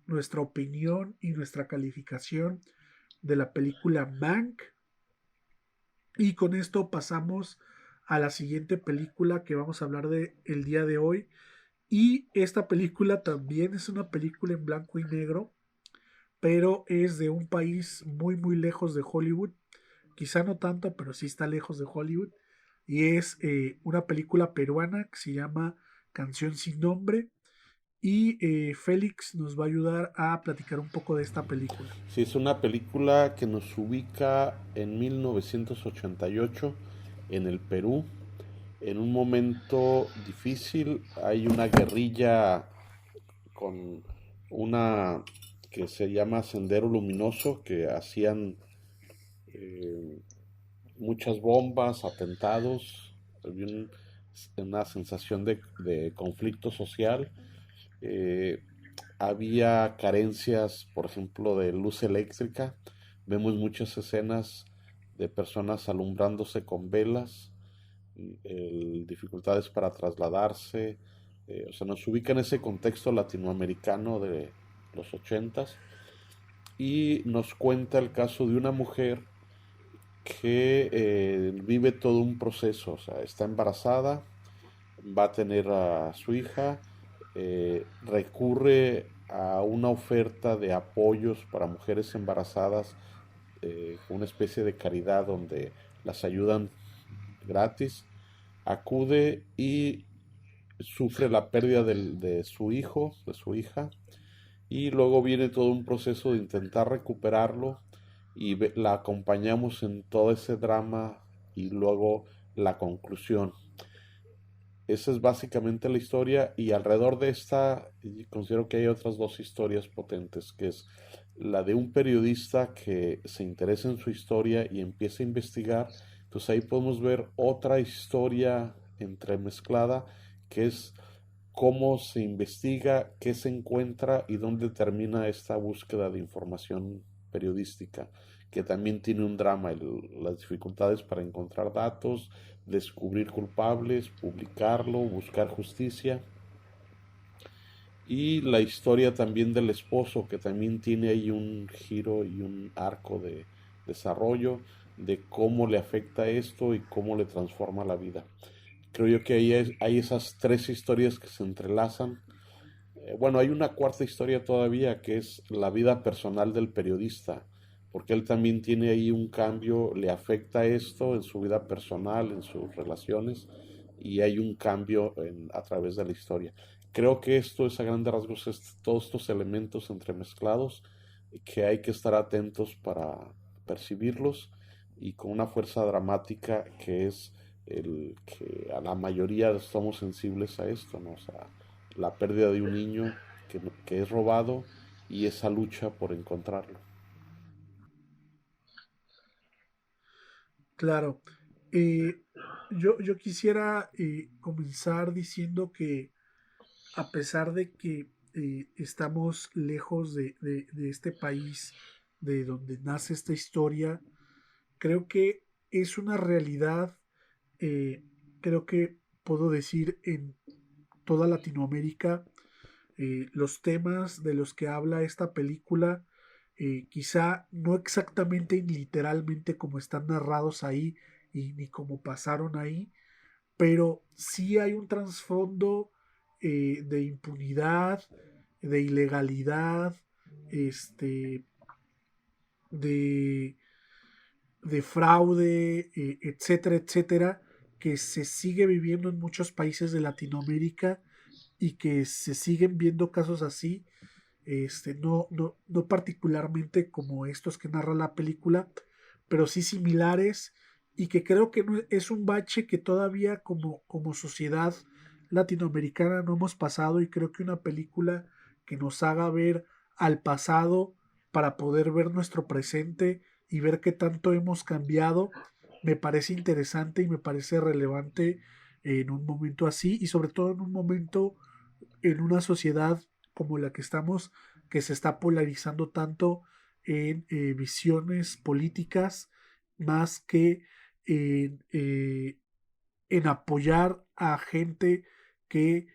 nuestra opinión y nuestra calificación de la película Mank. Y con esto pasamos a la siguiente película que vamos a hablar de el día de hoy. Y esta película también es una película en blanco y negro, pero es de un país muy muy lejos de Hollywood. Quizá no tanto, pero sí está lejos de Hollywood. Y es una película peruana que se llama Canción sin nombre. Y Félix nos va a ayudar a platicar un poco de esta película. Sí, es una película que nos ubica en 1988 en el Perú, en un momento difícil. Hay una guerrilla con una que se llama Sendero Luminoso, que hacían eh, muchas bombas, atentados, había una sensación de conflicto social. Eh, Había carencias, por ejemplo, de luz eléctrica. Vemos muchas escenas de personas alumbrándose con velas, dificultades para trasladarse. O sea, nos ubica en ese contexto latinoamericano de los 80s y nos cuenta el caso de una mujer que vive todo un proceso. O sea, está embarazada, va a tener a su hija, recurre a una oferta de apoyos para mujeres embarazadas, una especie de caridad donde las ayudan gratis, acude y sufre la pérdida de su hijo, de su hija, y luego viene todo un proceso de intentar recuperarlo y la acompañamos en todo ese drama y luego la conclusión. Esa es básicamente la historia y alrededor de esta considero que hay otras dos historias potentes, que es la de un periodista que se interesa en su historia y empieza a investigar. Entonces ahí podemos ver otra historia entremezclada, que es cómo se investiga, qué se encuentra y dónde termina esta búsqueda de información periodística, que también tiene un drama, las dificultades para encontrar datos, descubrir culpables, publicarlo, buscar justicia. Y la historia también del esposo, que también tiene ahí un giro y un arco de desarrollo de cómo le afecta esto y cómo le transforma la vida. Creo yo que ahí hay esas tres historias que se entrelazan. Bueno, hay una cuarta historia todavía que es la vida personal del periodista, porque él también tiene ahí un cambio, le afecta esto en su vida personal, en sus relaciones, y hay un cambio a través de la historia. Creo que esto es a grandes rasgos todos estos elementos entremezclados que hay que estar atentos para percibirlos y con una fuerza dramática que es el que a la mayoría estamos sensibles a esto, ¿no? O sea, la pérdida de un niño que es robado y esa lucha por encontrarlo. Claro. Eh, yo quisiera comenzar diciendo que a pesar de que estamos lejos de este país, de donde nace esta historia, creo que es una realidad, eh, creo que puedo decir en toda Latinoamérica, los temas de los que habla esta película, quizá no exactamente y literalmente como están narrados ahí y ni como pasaron ahí, pero sí hay un trasfondo de impunidad, de ilegalidad, este, de, de fraude, etcétera, etcétera, que se sigue viviendo en muchos países de Latinoamérica y que se siguen viendo casos así, no particularmente como estos que narra la película, pero sí similares, y que creo que es un bache que todavía como sociedad latinoamericana no hemos pasado, y creo que una película que nos haga ver al pasado para poder ver nuestro presente y ver qué tanto hemos cambiado, me parece interesante y me parece relevante en un momento así, y sobre todo en un momento, en una sociedad como la que estamos, que se está polarizando tanto en visiones políticas más que en apoyar a gente que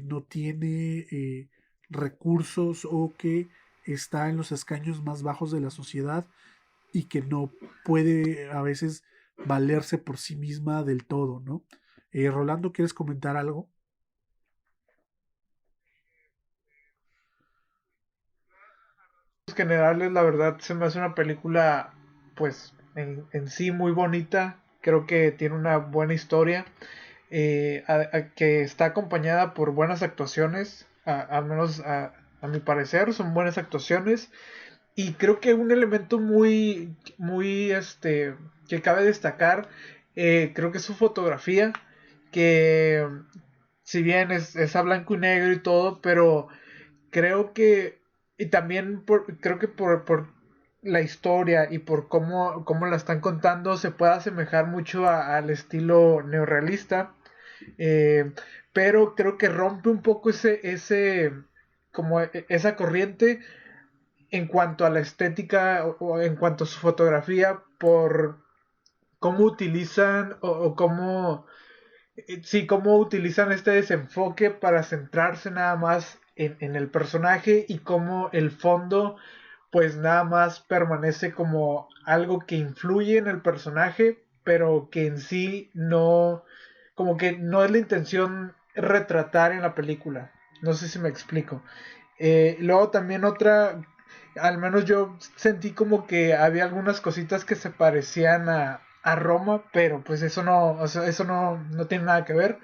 no tiene recursos, o que está en los escaños más bajos de la sociedad y que no puede a veces valerse por sí misma del todo, ¿no? Rolando, ¿quieres comentar algo? Generales, la verdad, se me hace una película, pues, en sí muy bonita. Creo que tiene una buena historia, que está acompañada por buenas actuaciones, al menos a mi parecer, son buenas actuaciones. Y creo que un elemento muy, que cabe destacar, creo que es su fotografía, que si bien es a blanco y negro y todo, pero creo que, y también creo que por la historia y por cómo la están contando, se puede asemejar mucho al estilo neorrealista, eh, pero creo que rompe un poco como esa corriente en cuanto a la estética o en cuanto a su fotografía, por cómo utilizan o cómo sí, cómo utilizan este desenfoque para centrarse nada más en el personaje, y cómo el fondo pues nada más permanece como algo que influye en el personaje, pero que en sí no, como que no es la intención retratar en la película. No sé si me explico. Luego también otra, al menos yo sentí como que había algunas cositas que se parecían a Roma, pero pues eso no, o sea, eso no tiene nada que ver.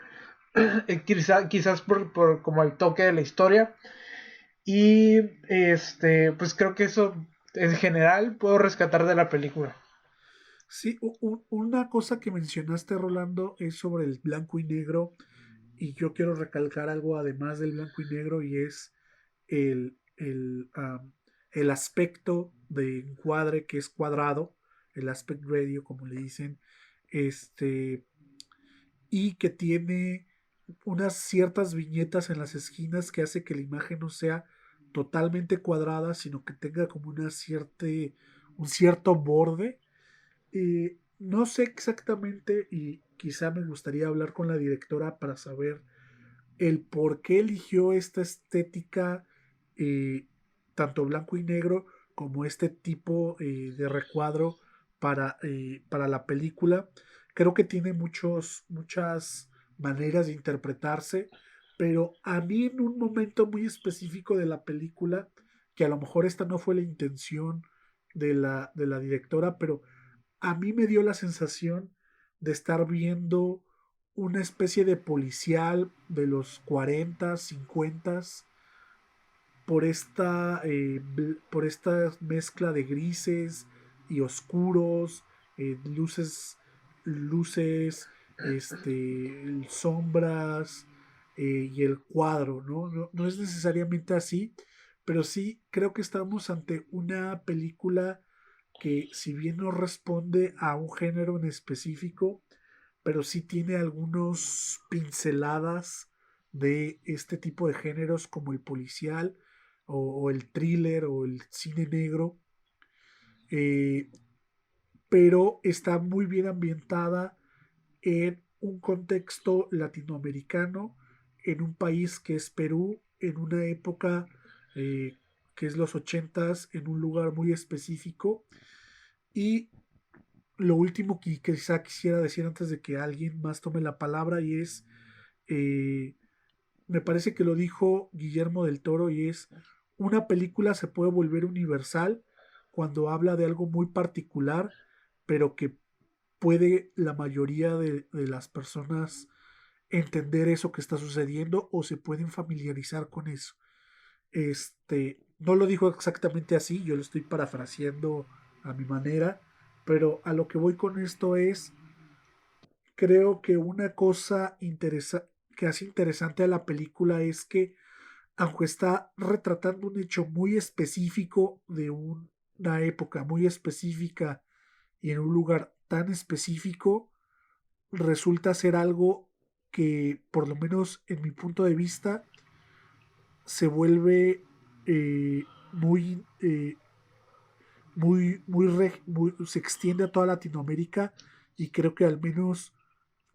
Quizás por como el toque de la historia. Y pues creo que eso en general puedo rescatar de la película. Sí, una cosa que mencionaste, Rolando, es sobre el blanco y negro, y yo quiero recalcar algo además del blanco y negro, y es el aspecto de encuadre, que es cuadrado, el aspect ratio, como le dicen, este, y que tiene unas ciertas viñetas en las esquinas que hace que la imagen no sea totalmente cuadrada, sino que tenga como un cierto borde. No sé exactamente y quizá me gustaría hablar con la directora para saber el por qué eligió esta estética, eh, tanto blanco y negro como este tipo de recuadro para la película. Creo que tiene muchas maneras de interpretarse, pero a mí en un momento muy específico de la película, que a lo mejor esta no fue la intención de la directora, pero a mí me dio la sensación de estar viendo una especie de policial de los 40, 50 por esta mezcla de grises y oscuros, luces, sombras, y el cuadro, ¿no? No es necesariamente así, pero sí creo que estamos ante una película que, si bien no responde a un género en específico, pero sí tiene algunos pinceladas de este tipo de géneros como el policial o el thriller o el cine negro, eh, pero está muy bien ambientada en un contexto latinoamericano, en un país que es Perú, en una época que es los ochentas, en un lugar muy específico. Y lo último que quizá quisiera decir antes de que alguien más tome la palabra, y es, eh, me parece que lo dijo Guillermo del Toro, y es, una película se puede volver universal cuando habla de algo muy particular, pero que puede la mayoría de las personas entender eso que está sucediendo o se pueden familiarizar con eso. No lo dijo exactamente así, yo lo estoy parafraseando a mi manera, pero a lo que voy con esto es, creo que una cosa que hace interesante a la película es que, aunque está retratando un hecho muy específico de una época muy específica y en un lugar tan específico, resulta ser algo que, por lo menos en mi punto de vista, se vuelve se extiende a toda Latinoamérica, y creo que al menos,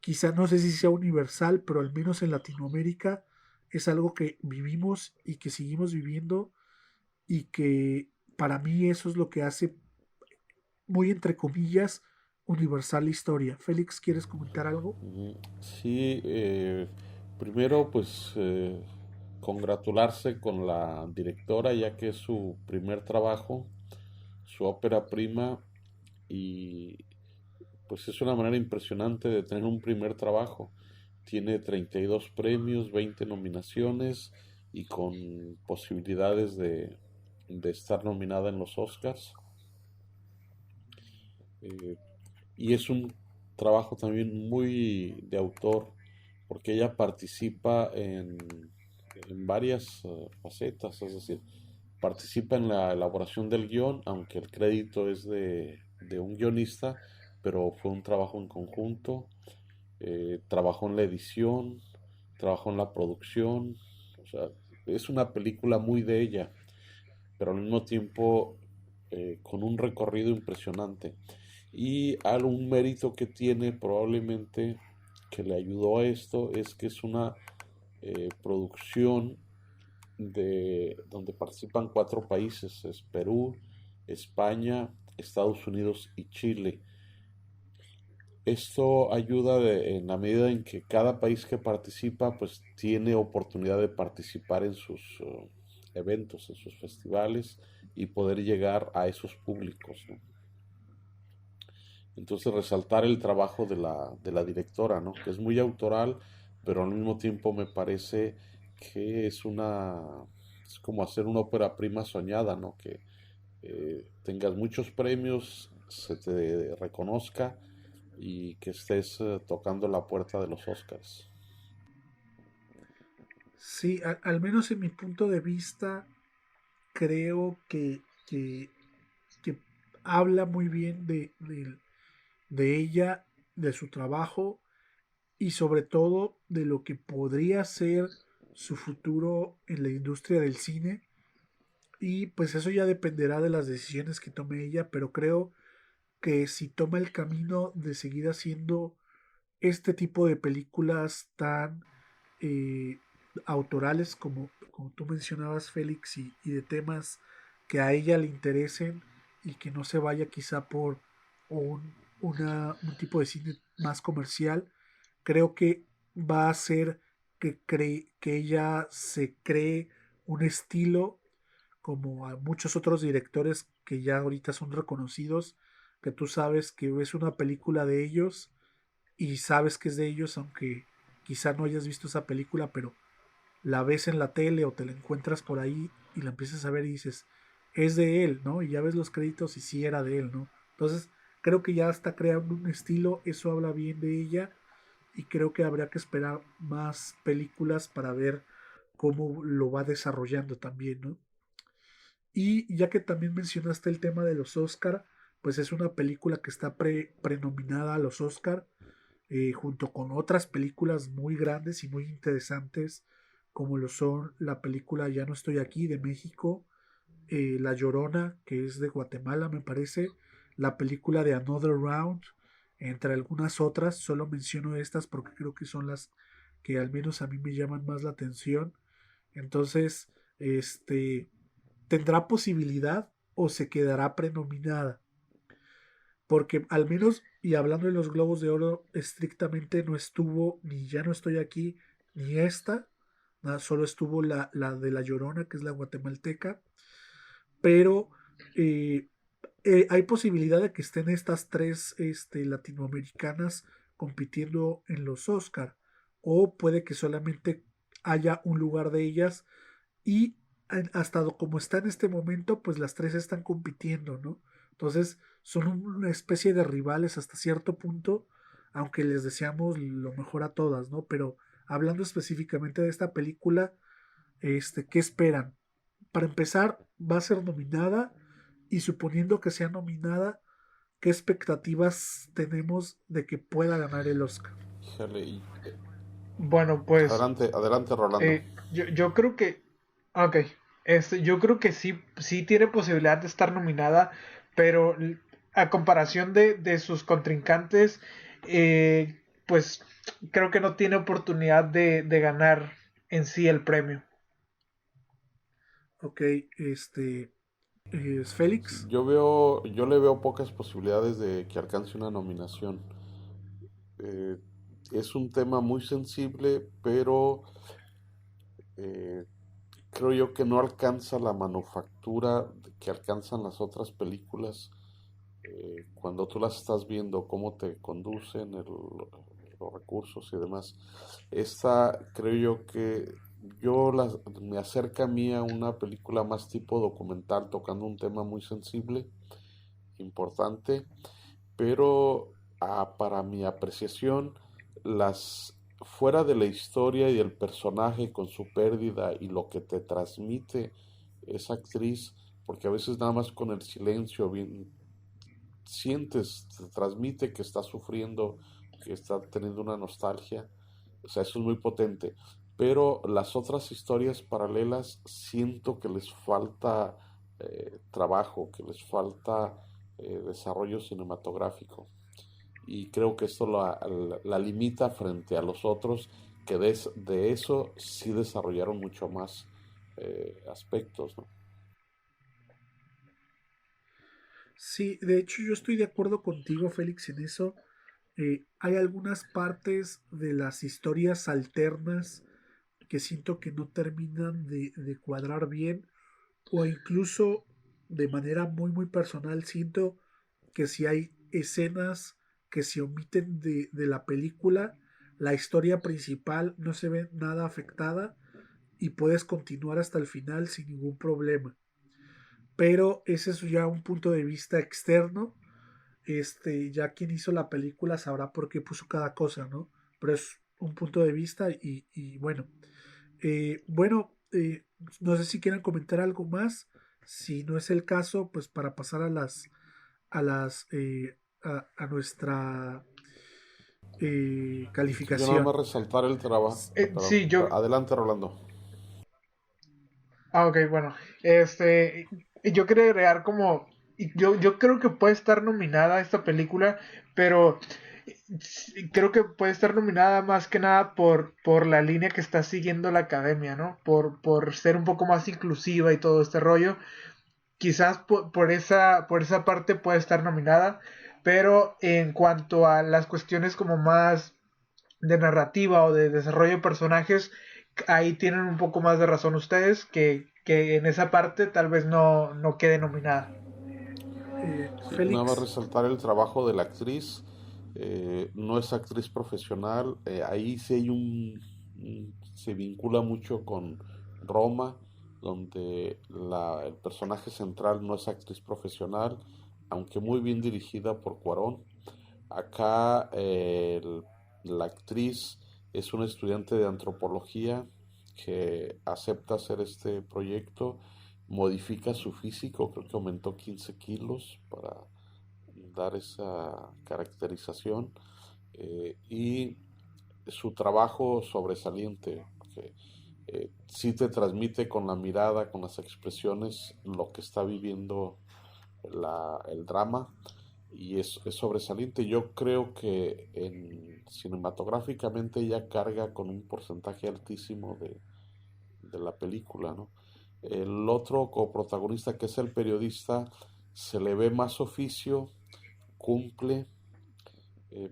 quizá no sé si sea universal, pero al menos en Latinoamérica es algo que vivimos y que seguimos viviendo, y que para mí eso es lo que hace, muy entre comillas, universal la historia. Félix, ¿quieres comentar algo? Sí, primero pues congratularse con la directora ya que es su primer trabajo, su ópera prima y pues es una manera impresionante de tener un primer trabajo. Tiene 32 premios, 20 nominaciones y con posibilidades de estar nominada en los Oscars. Eh, y es un trabajo también muy de autor porque ella participa en varias facetas, es decir, participa en la elaboración del guión, aunque el crédito es de un guionista, pero fue un trabajo en conjunto. Trabajó en la edición, trabajó en la producción, o sea, es una película muy de ella, pero al mismo tiempo con un recorrido impresionante. Y algún mérito que tiene probablemente que le ayudó a esto es que es una producción donde participan 4 países, es Perú, España, Estados Unidos y Chile. Esto ayuda en la medida en que cada país que participa pues tiene oportunidad de participar en sus eventos, en sus festivales y poder llegar a esos públicos, ¿no? Entonces resaltar el trabajo de la directora, ¿no? Que es muy autoral, pero al mismo tiempo me parece que es como hacer una ópera prima soñada, ¿no? Que tengas muchos premios, se te reconozca y que estés tocando la puerta de los Oscars. Sí, al menos en mi punto de vista, creo que habla muy bien de ella, de su trabajo, y sobre todo de lo que podría ser su futuro en la industria del cine, Y pues eso ya dependerá de las decisiones que tome ella, pero creo que si toma el camino de seguir haciendo este tipo de películas tan eh, autorales como tú mencionabas, Félix, y de temas que a ella le interesen y que no se vaya quizá por un tipo de cine más comercial, creo que va a hacer que ella se cree un estilo como a muchos otros directores que ya ahorita son reconocidos, que tú sabes que ves una película de ellos y sabes que es de ellos, aunque quizá no hayas visto esa película, pero la ves en la tele o te la encuentras por ahí y la empiezas a ver y dices, es de él, ¿no? Y ya ves los créditos y sí era de él, ¿no? Entonces, creo que ya está creando un estilo, eso habla bien de ella y creo que habría que esperar más películas para ver cómo lo va desarrollando también, ¿no? Y ya que también mencionaste el tema de los Oscar, pues es una película que está prenominada a los Oscar, junto con otras películas muy grandes y muy interesantes, como lo son la película Ya no estoy aquí de México, La Llorona, que es de Guatemala, me parece, la película de Another Round, entre algunas otras, solo menciono estas porque creo que son las que al menos a mí me llaman más la atención. Entonces, este, ¿tendrá posibilidad o se quedará prenominada? Porque al menos, y hablando de los Globos de Oro, estrictamente no estuvo ni Ya no estoy aquí, ni esta, nada, solo estuvo la de La Llorona, que es la guatemalteca, pero eh, hay posibilidad de que estén estas tres latinoamericanas compitiendo en los Oscar, o puede que solamente haya un lugar de ellas y hasta como está en este momento, pues las tres están compitiendo, ¿no? Entonces son una especie de rivales hasta cierto punto, aunque les deseamos lo mejor a todas, ¿no? Pero hablando específicamente de esta película, ¿qué esperan? Para empezar, va a ser nominada y suponiendo que sea nominada, ¿qué expectativas tenemos de que pueda ganar el Oscar? Híjole, Bueno, pues adelante, adelante, Rolando. yo creo que, ok, yo creo que sí, sí tiene posibilidad de estar nominada, pero a comparación de sus contrincantes, pues creo que no tiene oportunidad de ganar en sí el premio. Ok, es Félix. Yo le veo pocas posibilidades de que alcance una nominación. Eh, es un tema muy sensible, pero eh, creo yo que no alcanza la manufactura que alcanzan las otras películas. Cuando tú las estás viendo, cómo te conducen, los recursos y demás. Esta creo yo que me acerca a mí a una película más tipo documental, tocando un tema muy sensible, importante, pero para mi apreciación, las fuera de la historia y del personaje con su pérdida y lo que te transmite esa actriz, porque a veces nada más con el silencio bien, sientes, te transmite que está sufriendo, que está teniendo una nostalgia, o sea, eso es muy potente. Pero las otras historias paralelas siento que les falta trabajo, que les falta desarrollo cinematográfico. Y creo que esto la limita frente a los otros que de eso sí desarrollaron mucho más aspectos, ¿no? Sí, de hecho yo estoy de acuerdo contigo, Félix, en eso. Hay algunas partes de las historias alternas que siento que no terminan de cuadrar bien, o incluso de manera muy muy personal siento que si hay escenas que se omiten de la película, la historia principal no se ve nada afectada y puedes continuar hasta el final sin ningún problema. Pero ese es ya un punto de vista externo. Ya quien hizo la película sabrá por qué puso cada cosa, ¿no? Pero es un punto de vista y bueno. Bueno, no sé si quieren comentar algo más. Si no es el caso, pues para pasar a nuestra Yo nada más calificación. resaltar el trabajo. Perdón. Sí, yo, Adelante, Rolando. Ah, ok, bueno. Yo quería agregar como. Yo creo que puede estar nominada esta película, pero sí, creo que puede estar nominada más que nada por la línea que está siguiendo la academia, ¿no? Por ser un poco más inclusiva y todo este rollo. Quizás por esa parte puede estar nominada, pero en cuanto a las cuestiones como más de narrativa o de desarrollo de personajes, ahí tienen un poco más de razón ustedes, que en esa parte tal vez no quede nominada. Sí, nada más Félix, resaltar el trabajo de la actriz. No es actriz profesional. Ahí sí hay se vincula mucho con Roma, donde el personaje central no es actriz profesional, aunque muy bien dirigida por Cuarón. Acá la actriz es una estudiante de antropología que acepta hacer este proyecto, modifica su físico, creo que aumentó 15 kilos para dar esa caracterización, y su trabajo sobresaliente, que sí te transmite con la mirada, con las expresiones, lo que está viviendo el drama, y es sobresaliente. Yo creo que cinematográficamente ella carga con un porcentaje altísimo de la película, ¿no? El otro coprotagonista, que es el periodista, se le ve más oficio, cumple,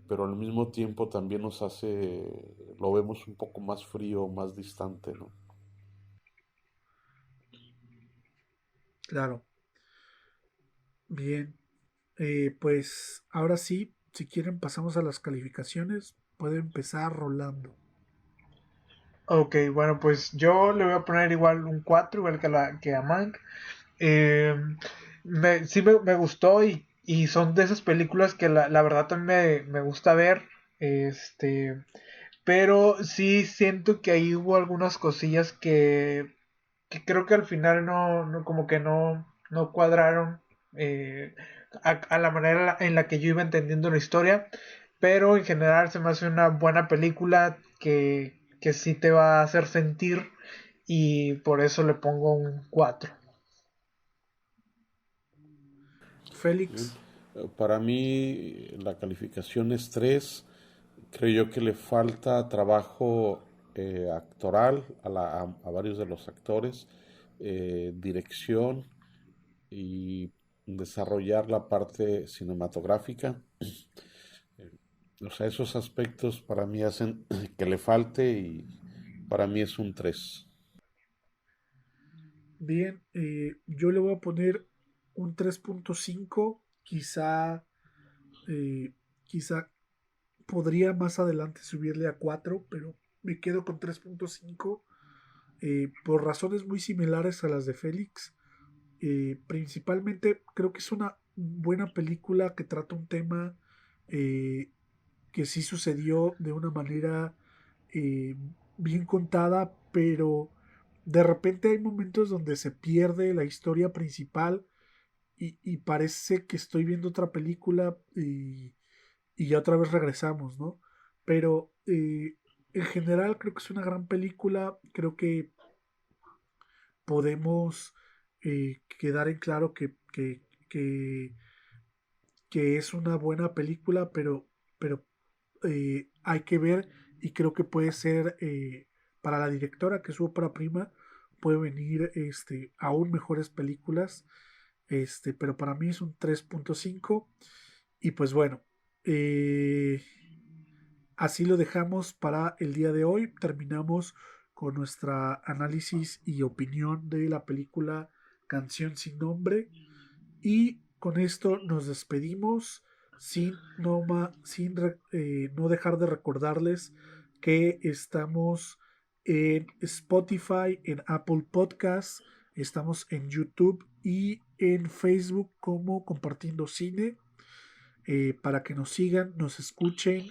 pero al mismo tiempo también lo vemos un poco más frío, más distante, ¿no? claro, bien. Pues ahora sí, si quieren pasamos a las calificaciones. Puede empezar Rolando. Ok, bueno, pues yo le voy a poner igual un 4 igual que a Mank. Eh, sí me gustó y son de esas películas que la verdad también me gusta ver. Este, pero sí siento que ahí hubo algunas cosillas que creo que al final como que no cuadraron a la manera en la que yo iba entendiendo la historia, pero en general se me hace una buena película que sí te va a hacer sentir y por eso le pongo un 4. Bien. Félix, Para mí la calificación es 3. Creo yo que le falta trabajo actoral a varios de los actores, dirección y desarrollar la parte cinematográfica. O sea, esos aspectos para mí hacen que le falte, y para mí es un 3. bien, yo le voy a poner un 3.5, eh, quizá podría más adelante subirle a 4, pero me quedo con 3.5 por razones muy similares a las de Félix. Principalmente creo que es una buena película que trata un tema eh, que sí sucedió de una manera eh, bien contada, pero de repente hay momentos donde se pierde la historia principal y parece que estoy viendo otra película y ya otra vez regresamos, ¿no? Pero en general creo que es una gran película, creo que podemos quedar en claro que, que es una buena película, pero hay que ver y creo que puede ser para la directora, que es su ópera prima, puede venir aún mejores películas, pero para mí es un 3.5 y pues bueno, eh, así lo dejamos para el día de hoy. Terminamos con nuestra análisis y opinión de la película Canción sin nombre. Y con esto nos despedimos sin no dejar de recordarles que estamos en Spotify, en Apple Podcasts, estamos en YouTube y en Facebook como Compartiendo Cine para que nos sigan, nos escuchen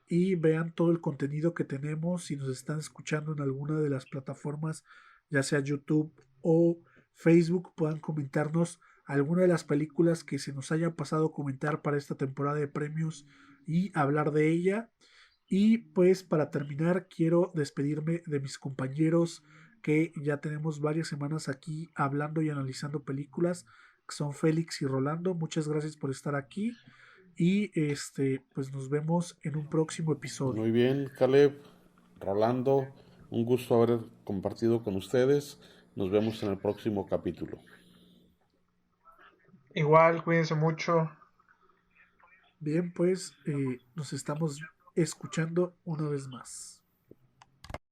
y vean todo el contenido que tenemos. Si nos están escuchando en alguna de las plataformas, ya sea YouTube o Facebook, puedan comentarnos alguna de las películas que se nos haya pasado comentar para esta temporada de premios y hablar de ella. Y pues para terminar, quiero despedirme de mis compañeros que ya tenemos varias semanas aquí hablando y analizando películas, que son Félix y Rolando. Muchas gracias por estar aquí y pues nos vemos en un próximo episodio. Muy bien, Caleb, Rolando, un gusto haber compartido con ustedes. Nos vemos en el próximo capítulo. Igual, cuídense mucho. Bien, pues nos estamos escuchando una vez más.